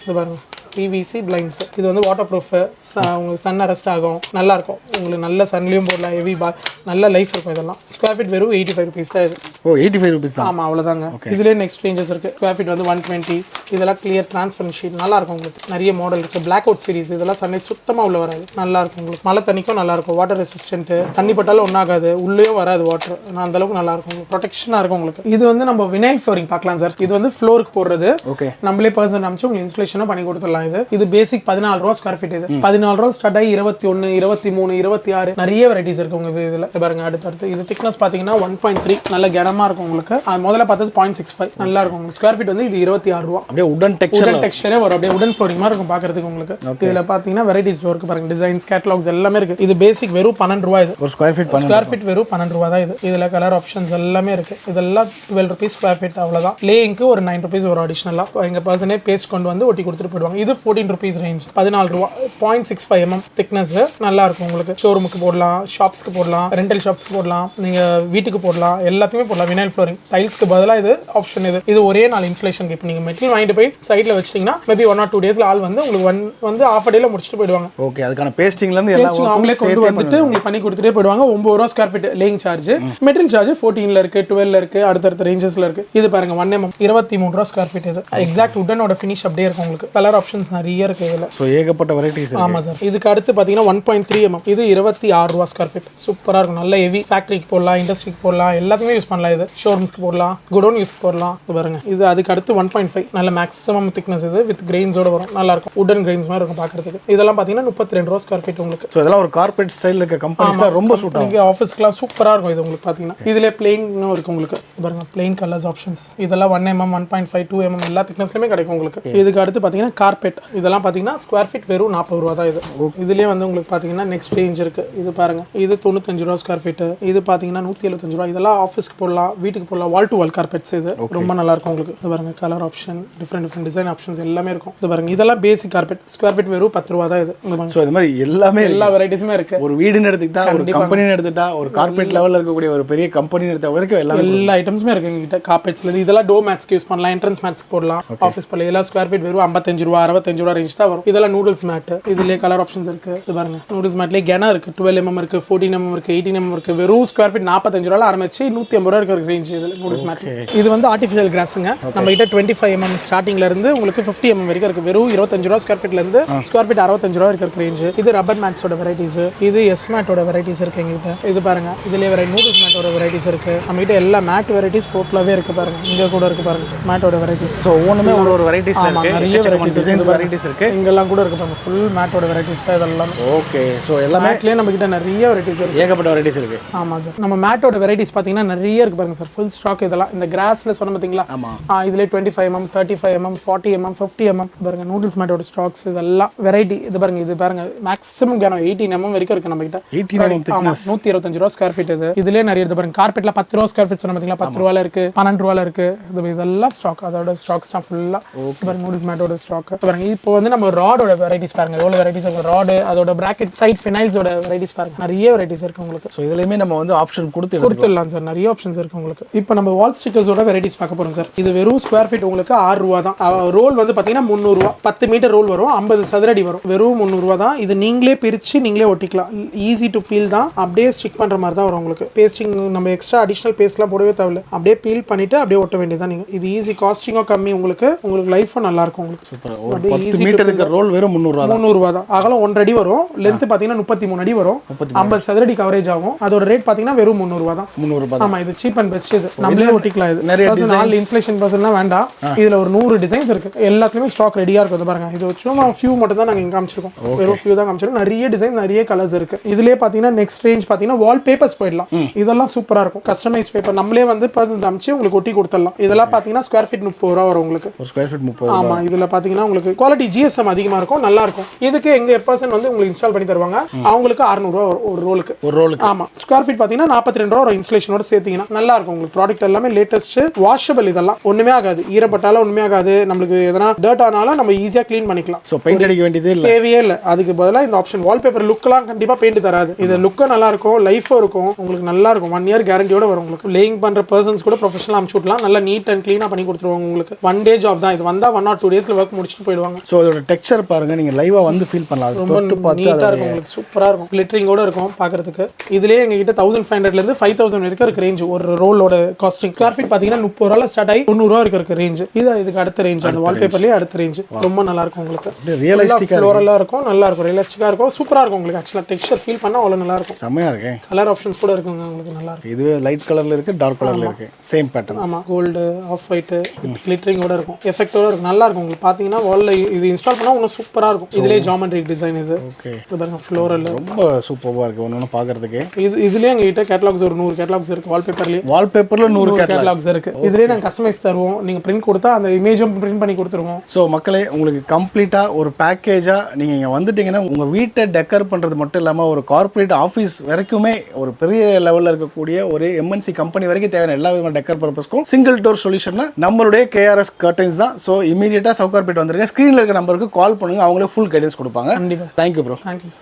இது பாருங்க, PVC பிளைண்ட்ஸ். இது வந்து வாட்டர் ப்ரூஃப், உங்களுக்கு சன் அரெஸ்ட் ஆகும், நல்லா இருக்கும். உங்களுக்கு நல்ல சன்லையும் போடலாம், ஹெவி நல்ல லைஃப் இருக்கும். இதெல்லாம் ஸ்கொயர் ஃபீட் வெறும் 85 ருபீஸ் தான் இது. ஓ, 85 ருபீஸ் தான். ஆமா, அவ்வளோதாங்க. இதுலேயே நெக்ஸ்ட் ரேஞ்சஸ் இருக்கு. ஸ்கொயர் ஃபீட் வந்து 120. இதெல்லாம் கிளியர் டிரான்ஸ்பரன்ட் ஷீட், நல்லா இருக்கும் உங்களுக்கு. நிறைய மாடல் இருக்கு. பிளாக் அவுட் சீரிஸ், இதெல்லாம் சன்லைட் சுத்தமாக உள்ள வராது, நல்லா இருக்கும் உங்களுக்கு. மழை தண்ணிக்கும் நல்லா இருக்கும், வாட்டர் ரெசிஸ்டன்ட், தண்ணி பட்டாலும் ஒன்றாகாது, உள்ளேயும் வராது வாட்டர். அந்த அளவுக்கு நல்லா இருக்கும், ப்ரொடெக்ஷனாக இருக்கும் உங்களுக்கு. இது வந்து நம்ம வினைல் ஃப்ளோரிங் பார்க்கலாம் சார். இது வந்து ஃப்ளோருக்கு போடுறது. ஓகே, நம்மளே பர்சன் அமைச்சு உங்களுக்கு இன்ஸ்டலேஷனும் பண்ணி கொடுத்துடலாம். இது பேசிக் 14 ரூபா ஸ்கொயர் ஃபீட். இது 14 ரூபா ஸ்டார்ட் ஆகி 21, 23, 26 நிறைய வெரைட்டிஸ் இருக்கு உங்களுக்கு. இதுல பாருங்க, அடுத்து இது திக்னஸ் பாத்தீங்கன்னா 1.3, நல்ல கனமா இருக்கும் உங்களுக்கு. முதல்ல பார்த்தது 0.65, நல்லா இருக்கும் உங்களுக்கு. ஸ்கொயர் ஃபீட் வந்து இது 26 ரூபா. அப்படியே உடன் டெக்ஸ்சரே வரும், அப்படியே உடன் ஃப்ளோரிங் மாதிரி இருக்கும் பாக்குறதுக்கு உங்களுக்கு. இதுல பாத்தீங்கன்னா வெரைட்டிஸ் இருக்கு பாருங்க, டிசைன்ஸ், கேட்டலாக்ஸ் எல்லாமே இருக்கு. இது பேசிக் வெறும் 12 ரூபா. இது ஒரு ஸ்கொயர் ஃபீட் வெறும் 12 ரூபா தான் இது. இதுல கலர் ஆப்ஷன்ஸ் எல்லாமே இருக்கு. இதெல்லாம் 12 ருபீஸ் ஸ்கொயர் ஃபீட், அவ்வளவுதான். லேயிங்க்கு ஒரு 9 ருபீஸ் வரும் அடிஷனலா. எங்க பர்சனே பேஸ்ட் கொண்டு வந்து ஒட்டி கொடுத்துட்டு போயிடுவாங்க. இது 14 ருபீஸ் ரேஞ்ச், 14 ரூபா. 0.65 mm திக்னஸ், நல்லா இருக்கும் உங்களுக்கு. ஷோரூமுக்கு போடலாம், ஷாப்ஸ்க்கு போடலாம், ரெண்டல் ஷாப்ஸ்க்கு போடலாம், நீங்க வீட்டுக்கு போடலாம், எல்லாத்துக்குமே போடலாம். வினைல் ஃப்ளோரிங் டைல்ஸ்க்கு பதிலாக இது ஆப்ஷன். இது ஒரே நாள் இன்ஸ்டலேஷன். இப்போ நீங்க மெட்டீரியல் வாங்கிட்டு போய் சைட்ல வச்சிட்டீங்கன்னா மேபி 1 or 2 டேஸ்ல ஆள் வந்து உங்களுக்கு வந்து half a dayல முடிச்சுட்டு போயிடுவாங்க. ஓகே, அதுக்கான பேஸ்டிங்ல இருந்து எல்லாம் அவங்களே கொண்டு வந்துட்டு உங்களுக்கு பண்ணி கொடுத்துட்டே போயிடுவாங்க. 9 ரூபா square feet laying charge. Material charge 14ல இருக்கு, 12ல இருக்கு, அடுத்த ரேஞ்சஸ்ல இருக்கு. இது பாருங்க 1 mm 23 ரூபா ஸ்கொயர் ஃபீட். இது எக்ஸாக்ட் உட்டனோட ஃபினிஷ் அப்படியே இருக்கும் உங்களுக்கு. கலர் ஆப்ஷன்ஸ் நிறைய இருக்கு இதுல. சோ ஏகப்பட்ட வெரைட்டிஸ். ஆமா சார். இதுக்கு அடுத்து பாத்தீங்கன்னா 1.3 mm. இது 26 ரூபா ஸ்கொயர் ஃபீட். சூப்பரா இருக்கும், நல்ல ஹெவி. ஃபேக்டரிக்கு போடலாம், இண்டஸ்ட்ரிக்கு போடலாம், எல்லாத்துக்குமே யூஸ் பண்ணலாம். இது ஷோரூம்ஸ்க்கு போடலாம், குடோன் யூஸ் போடலாம். இது பாருங்க, இது அதுக்கு அடுத்து 1.5, நல்ல மேக்ஸிமம் திக்னஸ். இது வித் கிரெயின்ஸோட வரும், நல்லா இருக்கும். உடன் கிரெயின்ஸ் மாதிரி இருக்கும் பாக்குறதுக்கு. இதெல்லாம் பாத்தீங்கன்னா 32 ரூபா ஸ்கொயர் ஃபீட் உங்களுக்கு. சோ இதெல்லாம் ஒரு கார்ப்பரேட் ஸ்டைல்ல இருக்க கம்பெனிஸ்ல ரொம்ப சூட் ஆகும். ஆஃபீஸ்க்குலாம் சூப்பரா இருக்கும் இது உங்களுக்கு. பாத்தீங்கன்னா இதுல பிளெயினும் இருக்கு உங்களுக்கு. பாருங்க, பிளெயின் கலர்ஸ் ஆப்ஷன்ஸ். இதெல்லாம் 1 mm, 1.5, 2 mm எல்லா திக்னஸ்லயுமே கிடைக்கும் உங்களுக்கு. இதுக்கு அடுத்து பாத்தீங்கன்னா கார்பெட். இதெல்லாம் பாத்தீங்கன்னா ஸ்கொயர் ஃபீட் வெறும் 40 ரூபா தான் இது. இதுலயே வந்து உங்களுக்கு பாத்தீங்கன்னா நெக்ஸ்ட் ரேஞ்ச் இருக்கு. இது பாருங்க, இது 95 ரூபா ஸ்கொயர் ஃபீட். இது பாத்தீங்கன்னா 175 ரூபா. இதெல்லாம் ஆஃபீஸ்க்கு போடலாம், வீட்டுக்கு போடலாம். வால் டு வால் கார்பெட்ஸ். இது ரொம்ப நல்லா இருக்கும் உங்களுக்கு. இது பாருங்க, colour option, different design options எல்லாமே இருக்கும். இது பாருங்க, இதெல்லாம் பேசிக் கார்பெட். ஸ்கொயர் ஃபீட் வெறும் 10 ரூபா தான் இது. சோ இந்த மாதிரி எல்லா வெரைட்டிஸுமே இருக்கு. ஒரு வீடுன்னு எடுத்துக்கிட்டா, ஒரு கம்பெனின்னு எடுத்துட்டா, ஒரு கார்பெட் லெவல்ல இருக்கக்கூடிய ஒரு பெரிய கம்பெனி எடுத்த வரைக்கும் எல்லா ஐட்டம்ஸுமே இருக்கு எங்ககிட்ட. கார்பெட்ஸ்ல இருந்து இதெல்லாம் டோர் மேட்ஸ்க்கு யூஸ் பண்ணலாம், என்ட்ரன்ஸ் மேட்ஸ்க்கு போடலாம், ஆஃபீஸ் போடலாம். இதெல்லாம் ஸ்கொயர் ஃபீட் வெறும் 55 ரூபா, 65 ரூபா ரேஞ்ச் தான் வரும். இதெல்லாம் நூடுல்ஸ் மேட். இதுலயே கலர் ஆப்ஷன்ஸ் இருக்கு. இது பாருங்க, நூடுல்ஸ் மேட்லயே கெனா இருக்கு. 12 mm இருக்கு, 14 mm இருக்கு, 18 mm இருக்கு. வெறும் ஸ்கொயர் ஃபீட் 45 ரூபால ஆரம்பிச்சு 150 ரூபா இருக்கிற ரேஞ்ச் இது நூடுல்ஸ் மேட். இது வந்து ஆர்டிஃபிஷியல் கிராஸ்ங்க. நம்ம கிட்ட 25 mm ஸ்டார்டிங்ல இருந்து உங்களுக்கு 50 mm வரைக்கும் இருக்கு. வெறும் 25 ரூபா ஸ்கொயர் ஃபீட்ல இருந்து ஸ்கொயர் ஃபீட் 65 ரூபா இருக்கிற ரேஞ்ச். இது ரப்பர் மேட்ஸோட வெரைட்டிஸ். இது எஸ் மேட்டோட வெரைட்டிஸ் இருக்கு எங்ககிட்ட. இது பாருங்க, இதுலயே வேற நூடுல்ஸ் மேட்டோட வெரைட்டிஸ் இருக்கு. நம்ம கிட்ட எல்லா மேட் வெரைட்டிஸ் டோட்டலாவே இருக்கு பாருங்க. இங்க கூட இருக்கு பாருங்க மேட்டோட வெரைட்டிஸ். சோ ஒவ்வொண்ணுமே ஒரு வெரைட்டிஸ் இருக்கு. நிறைய வெரைட்டிஸ் டிசைன்ஸ் வெரைட்டிஸ் இருக்கு. இங்கெல்லாம் கூட இருக்கு பாருங்க, ஃபுல் மேட்டோட வெரைட்டிஸ் இதெல்லாம். ஓகே, ஸோ எல்லாமே மேட்லேயே நம்ம கிட்ட நிறைய வெரைட்டிஸ் இருக்கு, ஏகப்பட்ட வெரைட்டிஸ் இருக்கு. ஆமா சார். நம்ம மேட்டோட வெரைட்டிஸ் பாத்தீங்கன்னா நிறைய இருக்கு பாருங்க சார், ஃபுல் ஸ்டாக். இதெல்லாம் இந்த கிராஸ்ல சொன்ன பாத்தீங்களா, ஆமா, இதுல 25mm 35mm 40mm 50mm பாருங்க. நூடுல்ஸ் மேட்டோட ஸ்டாக்ஸ் இதெல்லாம் வெரைட்டி. இது பாருங்க, இது பாருங்க மேக்ஸிமம் 18mm வரைக்கும் இருக்கு நம்ம கிட்ட. 18mm thickness. 125 ரூபா ஸ்கொயர் ஃபீட். இது இதுலயே நிறைய இருக்கு பாருங்க. கார்பெட்ல 10 ரூபா ஸ்கொயர் ஃபீட் சொன்ன பாத்தீங்களா, 10 ரூபால இருக்கு, 12 ரூபால இருக்கு. இதெல்லாம் ஸ்டாக், அதோட ஸ்டாக்ஸ் தான் ஃபுல்லா பாருங்க. நூடுல்ஸ் மேட்டோட ஸ்டாக் பாருங்க. இப்போ வந்து நம்ம ராடோட வெரைட்டிஸ் பாருங்க, எவ்வளவு வெரைட்டிஸ் இருக்கு. ராடு, அதோட பிராக்கெட் சைட் ஃபினைல்ஸோட வெரைட்டிஸ் பாருங்க, நிறைய வெரைட்டிஸ் இருக்கு உங்களுக்கு. ஸோ இதுலயுமே நம்ம வந்து ஆப்ஷன் கொடுத்துடலாம் சார், நிறைய ஆப்ஷன்ஸ் இருக்கு உங்களுக்கு. இப்போ நம்ம வால் ஸ்டிக்கர்ஸோட வெரைட்டிஸ் பார்க்க போறோம் சார். இது வெறும் ஸ்கொயர் ஃபீட் உங்களுக்கு 6 ரூபா தான். ரோல் வந்து பாத்தீங்கன்னா 300 ரூபா, 10 மீட்டர் ரோல் வரும், 50 சதுரடி வரும். வெறும் 300 ரூபா தான். இது நீங்களே பிரிச்சு நீங்களே ஒட்டிக்கலாம். ஈஸி டு பீல் தான், அப்படியே ஸ்டிக் பண்ற மாதிரி தான் வரும் உங்களுக்கு. பேஸ்டிங் நம்ம எக்ஸ்ட்ரா அடிஷனல் பேஸ்ட்லாம் போடவே தேவையில்ல, அப்படியே பீல் பண்ணிட்டு அப்படியே ஒட்ட வேண்டியதான் நீங்க. இது ஈஸி, காஸ்டிங்கும் கம்மி, உங்களுக்கு லைஃபும் நல்லா இருக்கும் உங்களுக்கு. சூப்பர். ஒரு 10 மீட்டருக்கு ரோல் வெறும் 300 ரூபா தான். அகலம் 1 அடி வரும், லென்த் பாத்தீங்கன்னா 33 அடி வரும், 50 சதுரடி கவரேஜ் ஆகும். அதோட ரேட் பாத்தீங்கன்னா வெறும் 300 ரூபா தான். 300 ரூபாய். ஆமா, இது சீப் அண்ட் பெஸ்ட். இது நம்மளே ஒட்டிக்கலாம். இது நிறைய நாலு இன்ஸ்டலேஷன் பர்சன்லாம் வேண்டாம். இதுல ஒரு 100 டிசைன்ஸ் இருக்கு, எல்லாத்துலயுமே ஸ்டாக் ரெடியா இருக்கு. இது பாருங்க, இது சும்மா ஃபியூ மட்டும் தான் நாங்க இங்க காமிச்சிருக்கோம், வெறும் ஃபியூ தான் காமிச்சிருக்கோம். நிறைய டிசைன், நிறைய கலர்ஸ் இருக்கு. இதுலயே பாத்தீங்கன்னா நெக்ஸ்ட் ரேஞ்ச் பாத்தீங்கன்னா வால் பேப்பர்ஸ் போயிடலாம். இதெல்லாம் சூப்பரா இருக்கும். கஸ்டமைஸ் பேப்பர் நம்மளே வந்து பர்சன்ஸ் அமைச்சு உங்களுக்கு ஒட்டி கொடுத்துடலாம். இதெல்லாம் பாத்தீங்கன்னா ஸ்கொயர் ஃபீட் 30 ரூபா வரும் உங்களுக்கு. ஒரு ஸ்கொயர் ஃபீட் 30 ரூபாய். ஆமா, இதுல பாத்தீங்கன்னா உங்களுக்கு குவாலிட்டி GSM அதிகமா இருக்கும், நல்லா இருக்கும். இதுக்கு எங்க பர்சன் வந்து உங்களுக்கு இன்ஸ்டால் பண்ணி தருவாங்க. அவங்களுக்கு 600 ரூபா ஒரு ரோலுக்கு. ஆமா, ஸ்கொயர் ஃபீட் பாத்தீங்கன்னா 42 ரூபா ஒரு இன்ஸ்டலேஷனோட சேர்த்தீங்கன்னா நல்லா இருக்கும் உங்களுக்கு. ப்ராடக்ட் எல்லாமே லேட்டஸ்ட், வாஷபிள். இதெல்லாம் ஒண்ணுமே ஆகாது, ஈரப்பட்டாலும் ஒண்ணுமே ஆகாது. நம்மளுக்கு எதனா டர்ட் ஆனாலும் நம்ம ஈஸியா க்ளீன் பண்ணிக்கலாம். சோ பெயிண்ட் அடிக்க வேண்டியதே இல்ல, தேவையே இல்ல. அதுக்கு பதிலா இந்த ஆப்ஷன் வால்பேப்பர் லுக்லாம் கண்டிப்பா பெயிண்ட் தராது. இது லுக்கும் நல்லா இருக்கும், லைஃபும் இருக்கும் உங்களுக்கு, நல்லா இருக்கும். 1 இயர் கேரண்டியோட வரும் உங்களுக்கு. லேயிங் பண்ற பர்சன்ஸ் கூட ப்ரொஃபஷனல் அனுப்பிச்சு விடலாம், நல்லா நீட் அண்ட் க்ளீனா பண்ணி கொடுத்துருவாங்க உங்களுக்கு. 1 டே ஜாப் தான். இது வந்தா 1 or 2 டேஸ்ல ஒர்க் முடிச்சுட்டு போயிடுவாங்க. சோ அதோட டெக்ஸ்சர் பாருங்க, நீங்க லைவா வந்து ஃபீல் பண்ணலாம். ரொம்ப நீட்டா இருக்கும் உங்களுக்கு, சூப்பரா இருக்கும். கிளிட்டரிங்கோட இருக்கும் பாக்குறதுக்கு. இதுலயே எங்க கிட்ட 1500 ல இருந்து 5000 வரைக்கும் இருக்கு ரேஞ்ச். ஒரு ரோலோட காஸ்டிங் ஸ்கொயர் ஃபீட் பாத்தீங்கன்னா 30 ரூபாயில ஸ்டார்ட் ஆகி 90 ரூபா வரைக்கும் இருக்கு ரேஞ்ச். இதுக்கு அடுத்த ரேஞ்ச், அந்த வால்பேப்பர்லயே அடுத்த ரேஞ்ச். ரொம்ப நல்லா இருக்கும் உங்களுக்கு. ரியலிஸ்டிக்கா ஃப்ளோரலா இருக்கும், நல்லா இருக்கும், ரியலிஸ்டிக்கா இருக்கும், சூப்பரா இருக்கும் உங்களுக்கு. ஆக்சுவலா டெக்ஸ்சர் ஃபீல் பண்ணா அவ்வளவு நல்லா இருக்கும். செமையா இருக்கு. கலர் ஆப்ஷன்ஸ் கூட இருக்குங்க உங்களுக்கு, நல்லா இருக்கும். இதுவே லைட் கலர்ல இருக்கு, டார்க் கலர்ல இருக்கு, சேம் பேட்டர்ன். ஆமா, கோல்டு, ஆஃப் ஒயிட் வித் கிளிட்டரிங்கோட இருக்கும், எஃபெக்ட்டோட இருக்கும், நல்லா இருக்கும் உங்களுக்கு. பாத்தீங்கன்னா வால்ல இது இன்ஸ்டால் பண்ணா இன்னும் சூப்பரா இருக்கும். இதுலயே ஜியோமெட்ரிக் டிசைன். இது ஓகே, இது பாருங்க, ஃப்ளோரல் ரொம்ப சூப்பரா இருக்கு ஒண்ணு பாக்குறதுக்கு. இதுலயே எங்க கிட்ட கேட்டலாக்ஸ் ஒரு 100 கேட்டலாக்ஸ் இருக்கு. வால்பேப்பர்ல 100 கேட்டலாக்ஸ் இருக்கு. இதுலயே நாங்க கஸ்டமைஸ் தருவோம். நீங்க பிரிண்ட் கொடுத்தா அந்த இமேஜும் பிரிண்ட் பண்ணி கொடுத்துருவோம். சோ மக்களே, உங்களுக்கு கம்ப்ளீட்டா ஒரு பேக்கேஜா நீங்க இங்க வந்துட்டீங்கன்னா உங்க வீட்டை டெக்கர் பண்றது மட்டும் இல்லாம ஒரு கார்ப்பரேட் ஆஃபீஸ் வரைக்குமே ஒரு பெரிய லெவல்ல இருக்கக்கூடிய ஒரு MNC கம்பெனி வரைக்கும் தேவையான எல்லா விதமான டெக்கர் பர்பஸ்க்கும் சிங்கிள் டோர் சொல்யூஷன்னா நம்மளுடைய KRS கர்டைன்ஸ் தான். சோ இமீடியட்டா சவுகார்பேட் வந்துருங்க. ஸ்கிரீன்ல இருக்க நம்பருக்கு கால் பண்ணுங்க, அவங்களே ஃபுல் கைடன்ஸ் கொடுப்பாங்க. கண்டிப்பா. Thank you bro. தேங்க்யூ.